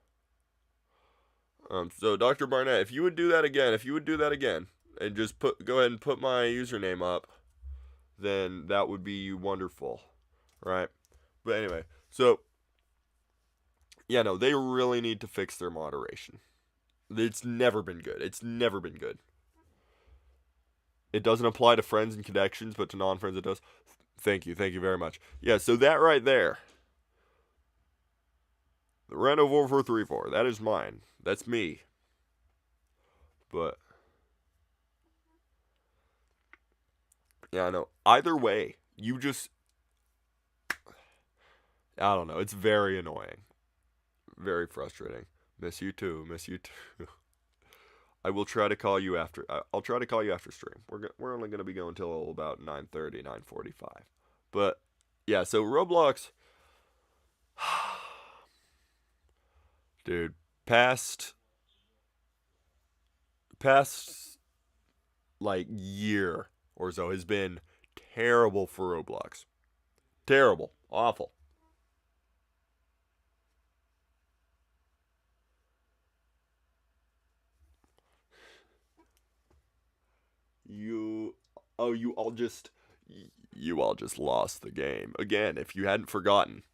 So Dr. Barnett, if you would do that again, and just go ahead and put my username up, then that would be wonderful, right? But anyway, so yeah, no, they really need to fix their moderation. It's never been good. It doesn't apply to friends and connections, but to non-friends it does. Thank you very much. Yeah, so that right there, the Rando 4434, that is mine. That's me. But yeah, no. Either way, I don't know. It's very annoying. Very frustrating. Miss you too. I will try to call you after. I'll try to call you after stream. We're only gonna be going till about 9:30, 9:45. But yeah, so Roblox, dude, past like year or so has been terrible for Roblox. Terrible, awful. You oh you all just lost the game again. If you hadn't forgotten,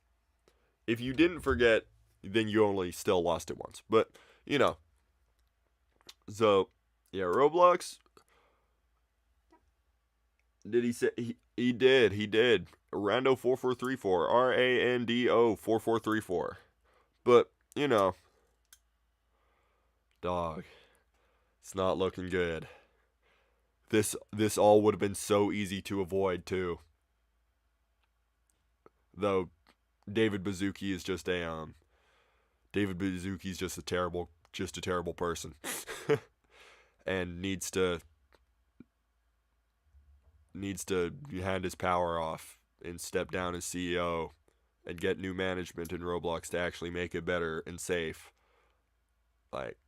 if you didn't forget, then you only still lost it once. But you know, so yeah, Roblox. Did he say he did? He did. Rando 4434 Rando 4434. But you know, dog, it's not looking good. This all would have been so easy to avoid too. Though David Bazuki is just a terrible person. And needs to hand his power off and step down as CEO and get new management in Roblox to actually make it better and safe. Like,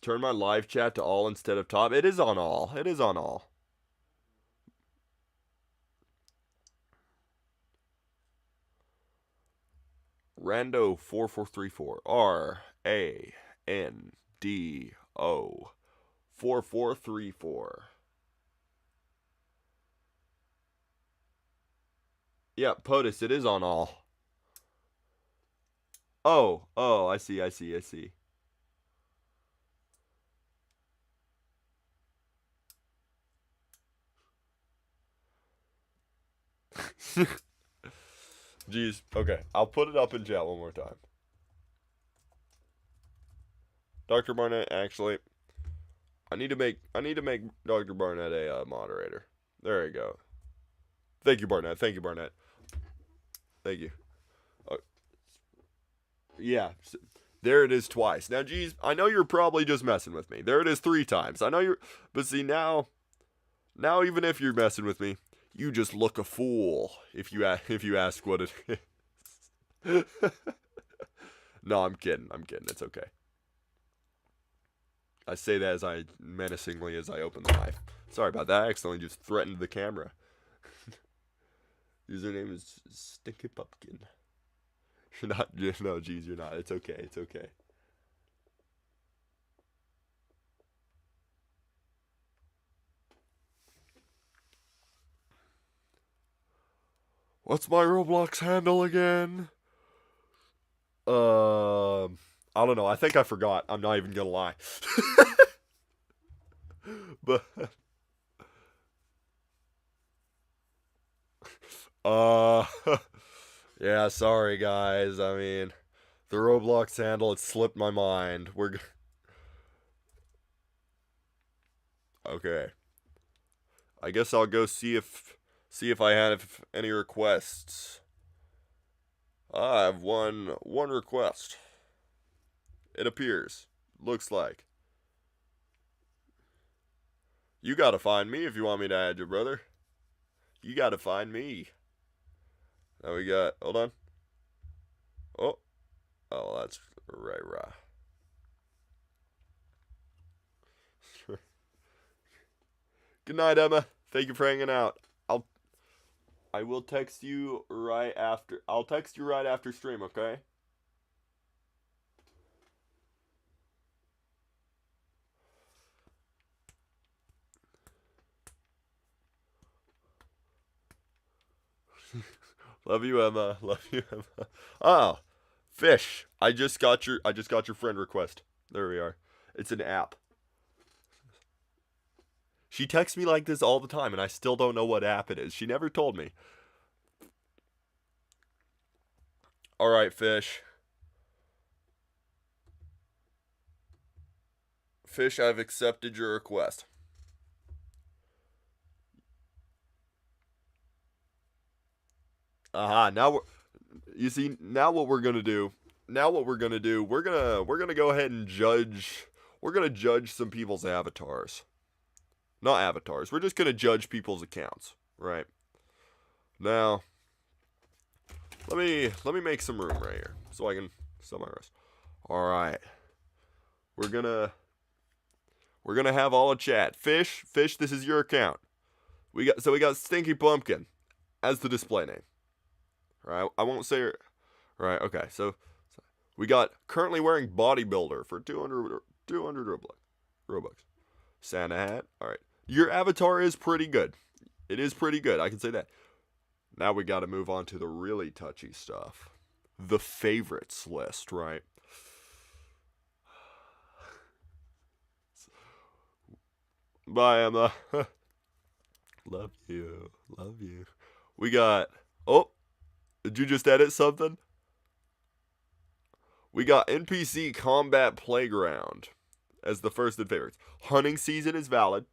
turn my live chat to all instead of top. It is on all. Rando 4434 Rando 4434. Yeah, POTUS, it is on all. Oh, I see. Jeez. Okay, I'll put it up in chat one more time. Dr. Barnett, actually, I need to make Dr. Barnett a moderator. There you go. Thank you, Barnett. Thank you, Barnett. Thank you. Uh, yeah. There it is twice. Now, geez, I know you're probably just messing with me. There it is 3 times. I know you're, but see now even if you're messing with me, you just look a fool if you ask what it is. No, I'm kidding. I'm kidding. It's okay. I say that as I menacingly as I open the knife. Sorry about that. I accidentally just threatened the camera. Username is Stinky Pumpkin. You're not. No, geez, you're not. It's okay. It's okay. What's my Roblox handle again? I don't know. I think I forgot. I'm not even gonna lie. But uh, yeah. Sorry, guys. I mean, the Roblox handle, it slipped my mind. Okay. I guess I'll go see if I have any requests. I have one request. It appears. Looks like. You gotta find me if you want me to add you, brother. You gotta find me. Now we got. Hold on. Oh, that's right. Good night, Emma. Thank you for hanging out. I will text you right after. I'll text you right after stream, okay? Love you, Emma. Love you, Emma. Oh, Fish. I just got your friend request. There we are. It's an app. She texts me like this all the time, and I still don't know what app it is. She never told me. All right, Fish. Fish, I've accepted your request. Aha, you see, now what we're gonna do, we're gonna go ahead and judge some people's avatars. Not avatars, we're just gonna judge people's accounts, right? Now, let me make some room right here, so I can sell my rest. Alright. We're gonna have all a chat. Fish, this is your account. We got Stinky Pumpkin as the display name. Right, I won't say. Right, okay. So we got currently wearing bodybuilder for 200 Robux. Santa hat. All right, your avatar is pretty good. It is pretty good. I can say that. Now we got to move on to the really touchy stuff. The favorites list, right? Bye, Emma. Love you. Love you. We got. Oh, did you just edit something? We got NPC Combat Playground as the first and favorites. Hunting season is valid.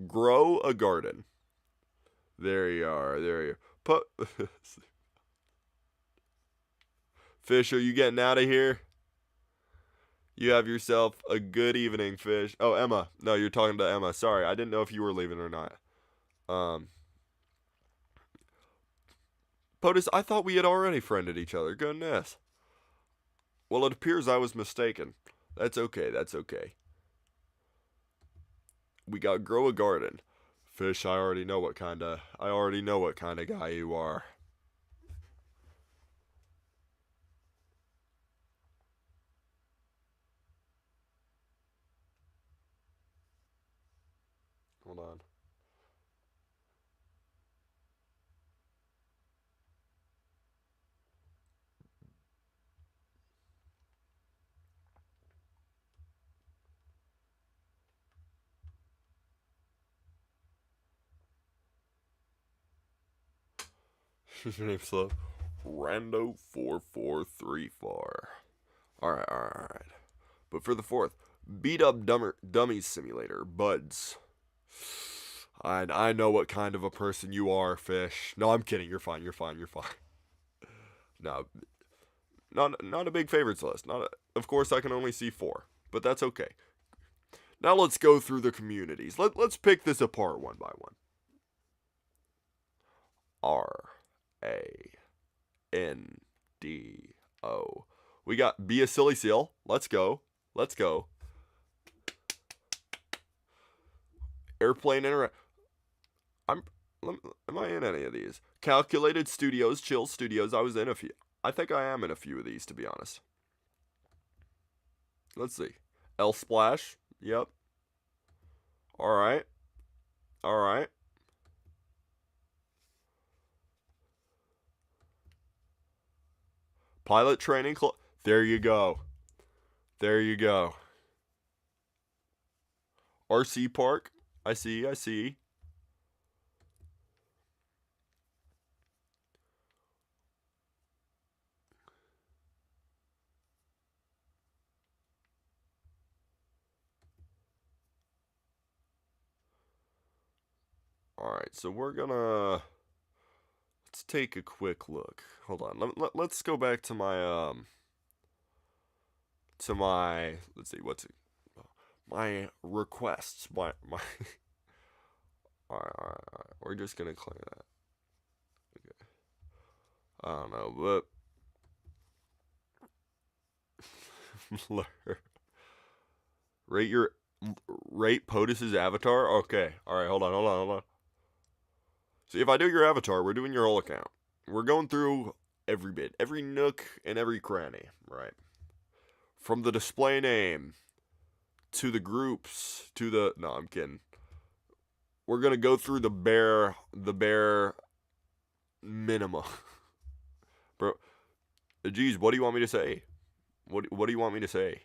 Grow a garden. There you are. Fish, are you getting out of here? You have yourself a good evening, Fish. Oh, Emma. No, you're talking to Emma. Sorry, I didn't know if you were leaving or not. POTUS, I thought we had already friended each other. Goodness. Well, it appears I was mistaken. That's okay. We got grow a garden. Fish, I already know what kind of guy you are. Hold on. Your name's Rando4434. Alright. But for the fourth, Beat Up Dummies Simulator, Buds. I know what kind of a person you are, Fish. No, I'm kidding. You're fine. No, not a big favorites list. Of course, I can only see 4, but that's okay. Now let's go through the communities. Let's pick this apart one by one. RANDO. We got Be a Silly Seal. Let's go. Airplane Interact. Am I in any of these? Calculated Studios, Chill Studios. I was in a few. I think I am in a few of these, to be honest. Let's see. L Splash. Yep. Alright. Pilot Training Club. There you go. RC Park. I see. Alright, so let's take a quick look. Hold on. Let's go back to my, let's see, what's it? My requests. My Alright. We're just gonna clear that. Okay. I don't know, but rate POTUS's avatar? Okay. Alright, hold on. See, if I do your avatar, we're doing your whole account. We're going through every bit, every nook and every cranny, right? From the display name to the groups to the no, I'm kidding. We're gonna go through the bare minima. Bro, geez, what do you want me to say? What do you want me to say?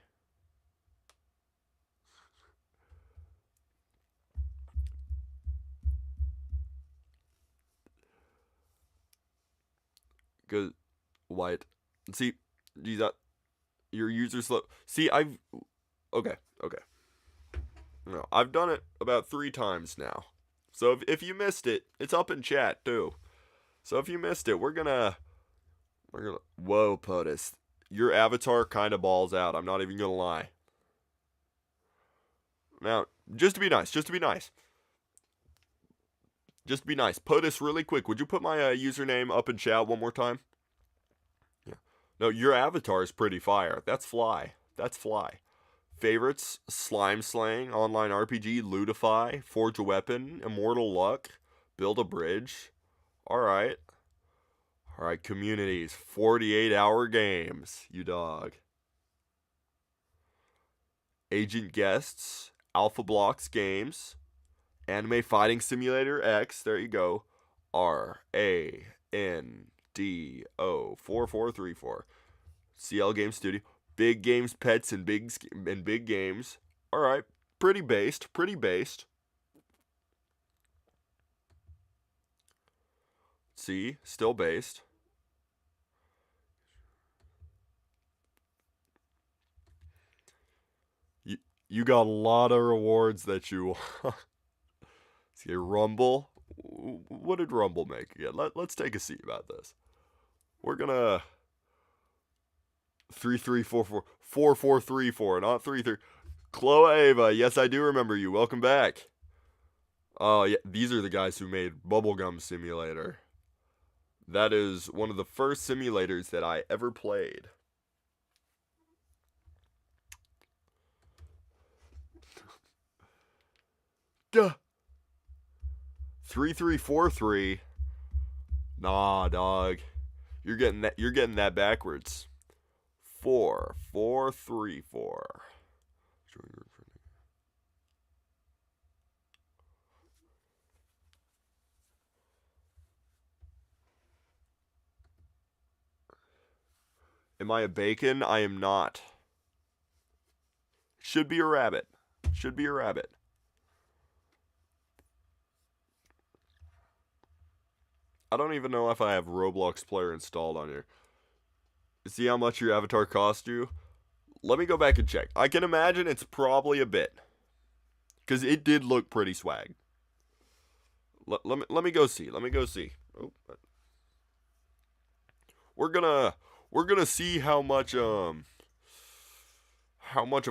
Cause what? See, geez, your user slow. See, okay. No, I've done it about 3 times now. So if you missed it, it's up in chat too. So if you missed it, we're gonna whoa, POTUS. Your avatar kind of balls out. I'm not even gonna lie. Now, just to be nice. POTUS, really quick, would you put my username up in chat one more time? Yeah. No, your avatar is pretty fire. That's fly. Favorites: Slime Slaying, Online RPG, Lootify, Forge a Weapon, Immortal Luck, Build a Bridge. Alright, communities, 48-hour games, you dog. Agent Guests, Alpha Blocks Games, Anime Fighting Simulator X, there you go. RANDO 4434. CL Game Studio. Big Games Pets and Big Games. Alright, pretty based. See, still based. You got a lot of rewards that you want. See, Rumble. What did Rumble make again? Let's take a seat about this. We're gonna 3344 not 33. Cloeva, yes, I do remember you. Welcome back. Oh yeah, these are the guys who made Bubblegum Simulator. That is one of the first simulators that I ever played. Duh. 3343. Nah, dog. You're getting that backwards. 4434. Am I a bacon? I am not. Should be a rabbit. I don't even know if I have Roblox Player installed on here. See how much your avatar cost you? Let me go back and check. I can imagine it's probably a bit. Because it did look pretty swag. Let me go see. Let me go see. Oh, we're gonna see how much of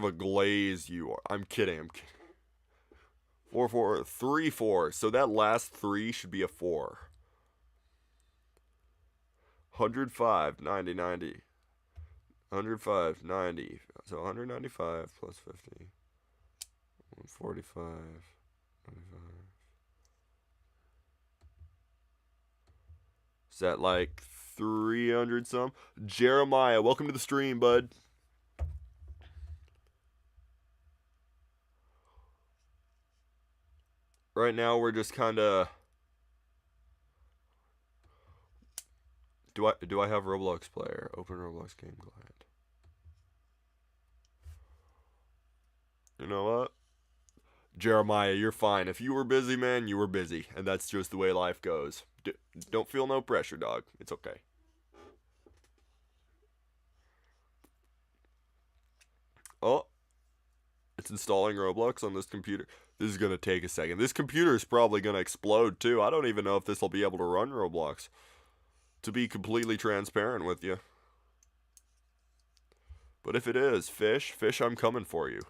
a glaze you are. I'm kidding. I'm kidding. 4 4 3 4. So that last 3 should be a 4. 105 90 90. 105 90. So 195 plus 50. 145 95. Is that like 300 some? Jeremiah, welcome to the stream, bud. Right now we're just kind of Do I have Roblox Player? Open Roblox game client. You know what? Jeremiah, you're fine. If you were busy, man, you were busy, and that's just the way life goes. Don't feel no pressure, dog. It's okay. Oh, it's installing Roblox on this computer. This is going to take a second. This computer is probably going to explode, too. I don't even know if this will be able to run Roblox. To be completely transparent with you. But if it is, Fish, I'm coming for you.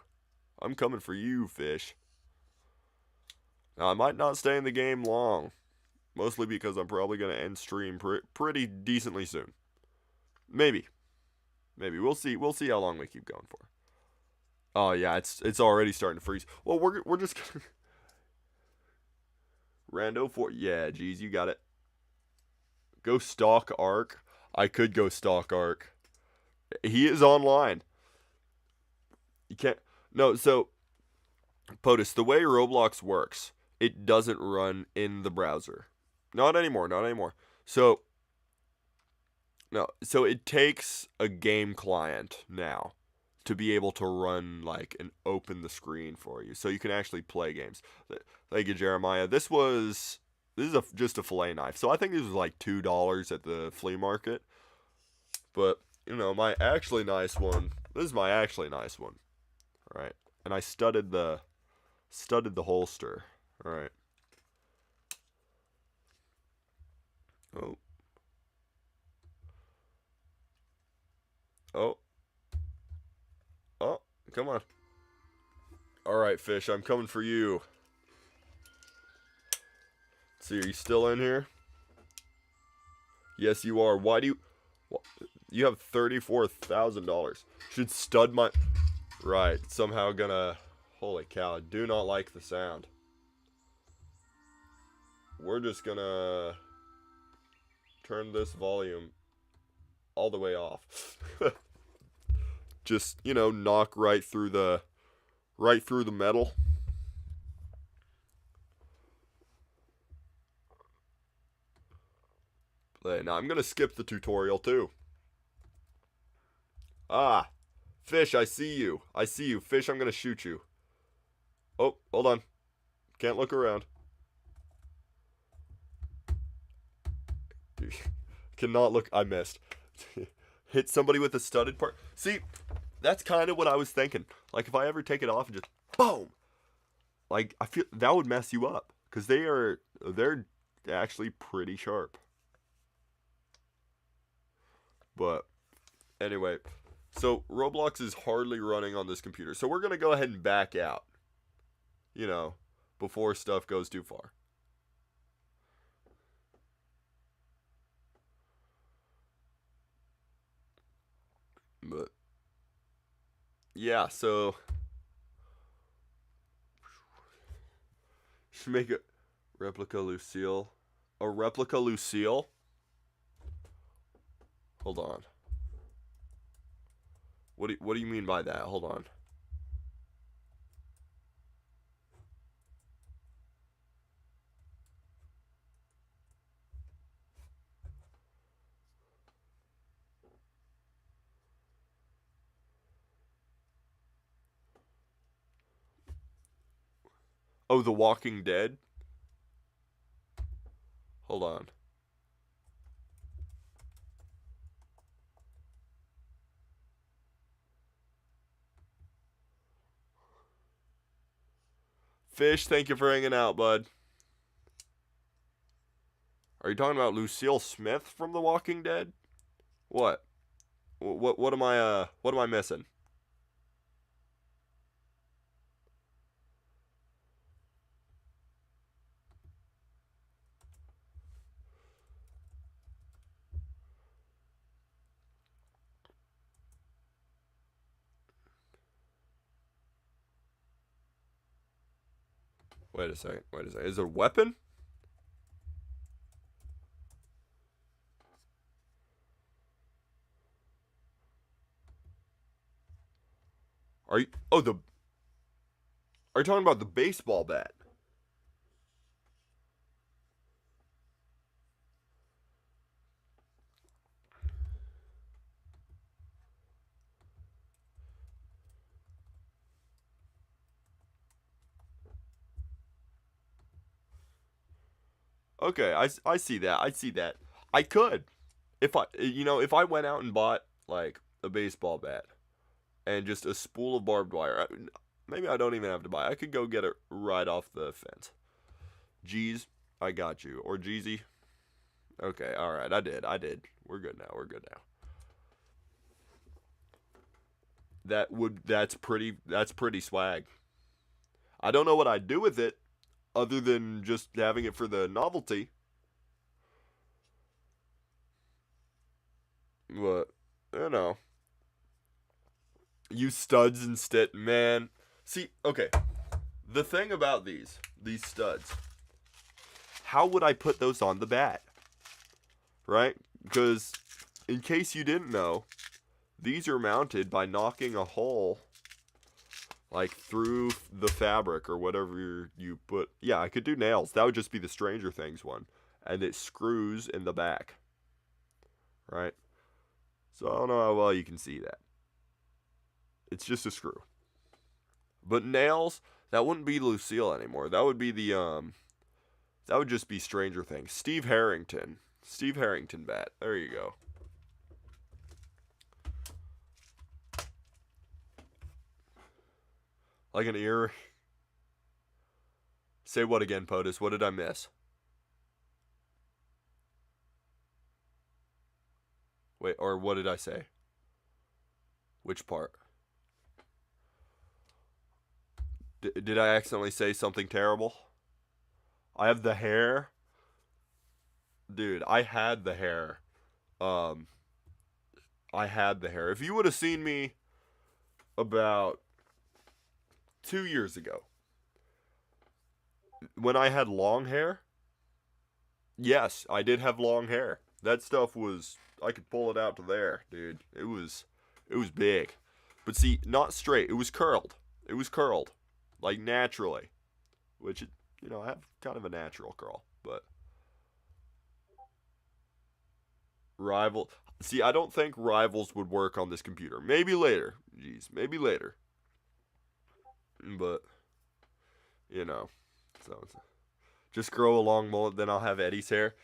I'm coming for you, Fish. Now, I might not stay in the game long. Mostly because I'm probably going to end stream pretty decently soon. Maybe. We'll see how long we keep going for. Oh yeah, it's already starting to freeze. Well, we're just Rando 4. Yeah, geez, you got it. Go stalk Ark. I could go stalk Ark. He is online. You can't. No, so POTUS, the way Roblox works, it doesn't run in the browser. Not anymore. So it takes a game client now to be able to run like and open the screen for you, so you can actually play games. Thank you, Jeremiah. This is just a fillet knife, so I think this was like $2 at the flea market. But my actually nice one. This is my actually nice one. All right, and I studded the holster. All right. Oh, come on. All right, Fish, I'm coming for you. See, are you still in here? Yes, you are. Why do you... You have $34,000. Should stud my... Right, somehow gonna... Holy cow, I do not like the sound. We're just gonna... Turn this volume all the way off. Just, knock right through the metal. Now I'm gonna skip the tutorial too. Ah, Fish, I see you. Fish, I'm gonna shoot you. Oh, hold on. Can't look around. Cannot look. I missed. Hit somebody with a studded part. See, that's kind of what I was thinking. Like, if I ever take it off and just boom, like, I feel that would mess you up, because they're actually pretty sharp. But anyway, so Roblox is hardly running on this computer, so we're gonna go ahead and back out. Before stuff goes too far. But yeah, so should make a replica Lucille. A replica Lucille? Hold on. What do you mean by that? Hold on. Oh, The Walking Dead? Hold on. Fish, thank you for hanging out, bud. Are you talking about Lucille Smith from The Walking Dead? What? What am I missing? Wait a second. Is it a weapon? Are you Are you talking about the baseball bat? Okay, I see that. I see that. I could. If I went out and bought like a baseball bat and just a spool of barbed wire, maybe I don't even have to buy. I could go get it right off the fence. Jeez, I got you. Or Jeezy. Okay, all right. I did. We're good now. That's pretty swag. I don't know what I'd do with it other than just having it for the novelty. But, you know, you studs instead, man. See, okay. The thing about these studs, how would I put those on the bat? Right? Because, in case you didn't know, these are mounted by knocking a hole like through the fabric or whatever you put. Yeah, I could do nails. That would just be the Stranger Things one. And it screws in the back. Right? So I don't know how well you can see that. It's just a screw. But nails, that wouldn't be Lucille anymore. That would be that would just be Stranger Things. Steve Harrington. Steve Harrington bat. There you go. Like an ear. Say what again, POTUS? What did I miss? Wait, or what did I say? Which part? Did I accidentally say something terrible? I have the hair. Dude, I had the hair. Um, I had the hair. If you would have seen me about 2 years ago, when I had long hair, yes, I did have long hair. That stuff was, I could pull it out to there, dude. It was big. But see, not straight. It was curled. It was curled, like naturally, which, I have kind of a natural curl, but rival. See, I don't think rivals would work on this computer. Maybe later. Jeez, maybe later. But, you know, so just grow a long mullet, then I'll have Eddie's hair.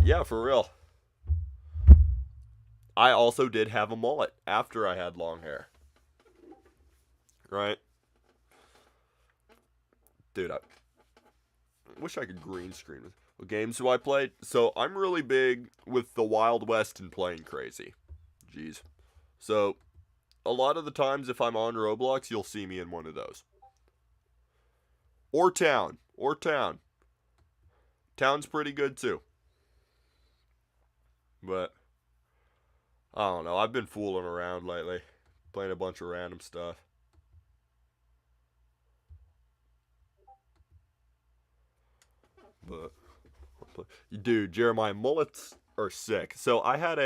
Yeah, for real. I also did have a mullet after I had long hair. Right? Dude, I wish I could green screen this. What games do I play? So I'm really big with the Wild West and playing crazy. Jeez. So a lot of the times if I'm on Roblox, you'll see me in one of those. Or Town. Or Town. Town's pretty good too. But I don't know. I've been fooling around lately. Playing a bunch of random stuff. But dude, Jeremiah, mullets are sick. So I had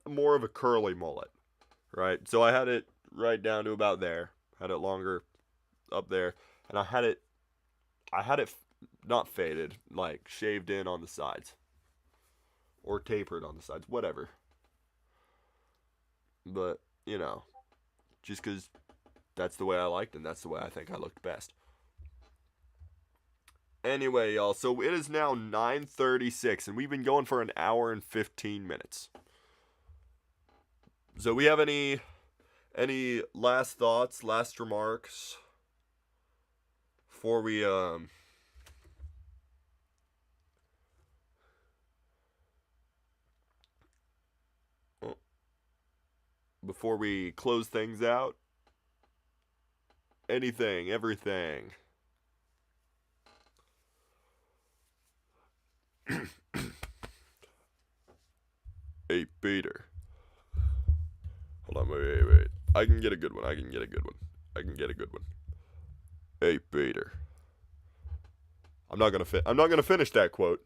more of a curly mullet, right? So I had it right down to about there. Had it longer up there, and I had it not faded, like shaved in on the sides or tapered on the sides, whatever. But just because that's the way I liked and that's the way I think I looked best. Anyway, y'all, so it is now 9:36 and we've been going for an hour and 15 minutes. So we have any last thoughts, last remarks before we before we close things out, anything, everything. Hey, Peter. Hold on, wait. I can get a good one. I can get a good one. Hey, Peter. I'm not gonna finish that quote.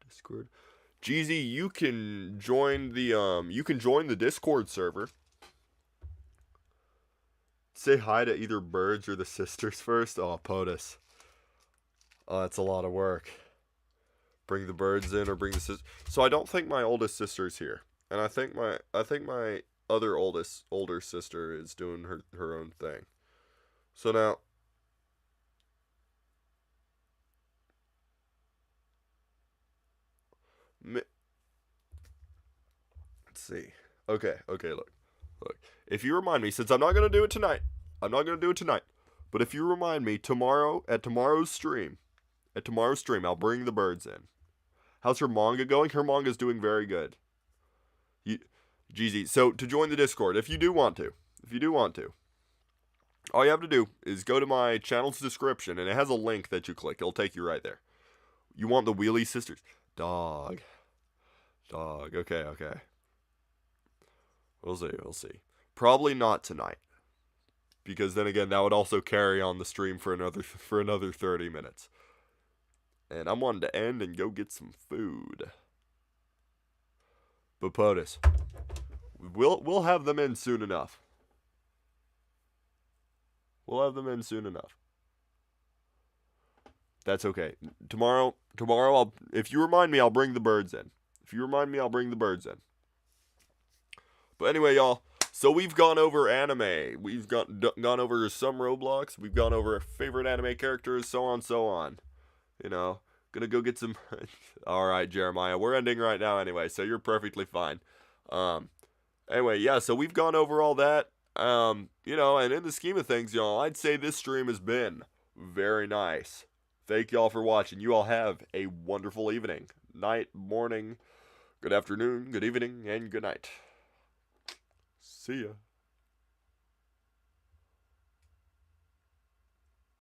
Discord. Jeezy, you can join the Discord server. Say hi to either birds or the sisters first. Oh, POTUS. Oh, that's a lot of work. Bring the birds in or bring the sisters. So I don't think my oldest sister's here. And I think my other older sister is doing her own thing. So now let's see. Okay, look. If you remind me, since I'm not gonna do it tonight, but if you remind me at tomorrow's stream, I'll bring the birds in. How's her manga going? Her manga's doing very good. Jeezy. So to join the Discord, if you do want to, all you have to do is go to my channel's description, and it has a link that you click. It'll take you right there. You want the Wheelie Sisters? Dog. Okay. We'll see. Probably not tonight, because then again, that would also carry on the stream for another 30 minutes. And I'm wanting to end and go get some food. But POTUS, we'll have them in soon enough. That's okay. Tomorrow, if you remind me, I'll bring the birds in. But anyway, y'all, so we've gone over anime. We've gone over some Roblox. We've gone over favorite anime characters, so on. You know, gonna go get some... Alright, Jeremiah, we're ending right now anyway, so you're perfectly fine. Anyway, yeah, so we've gone over all that. You know, and in the scheme of things, y'all, I'd say this stream has been very nice. Thank y'all for watching. You all have a wonderful evening, night, morning, good afternoon, good evening, and good night. See ya.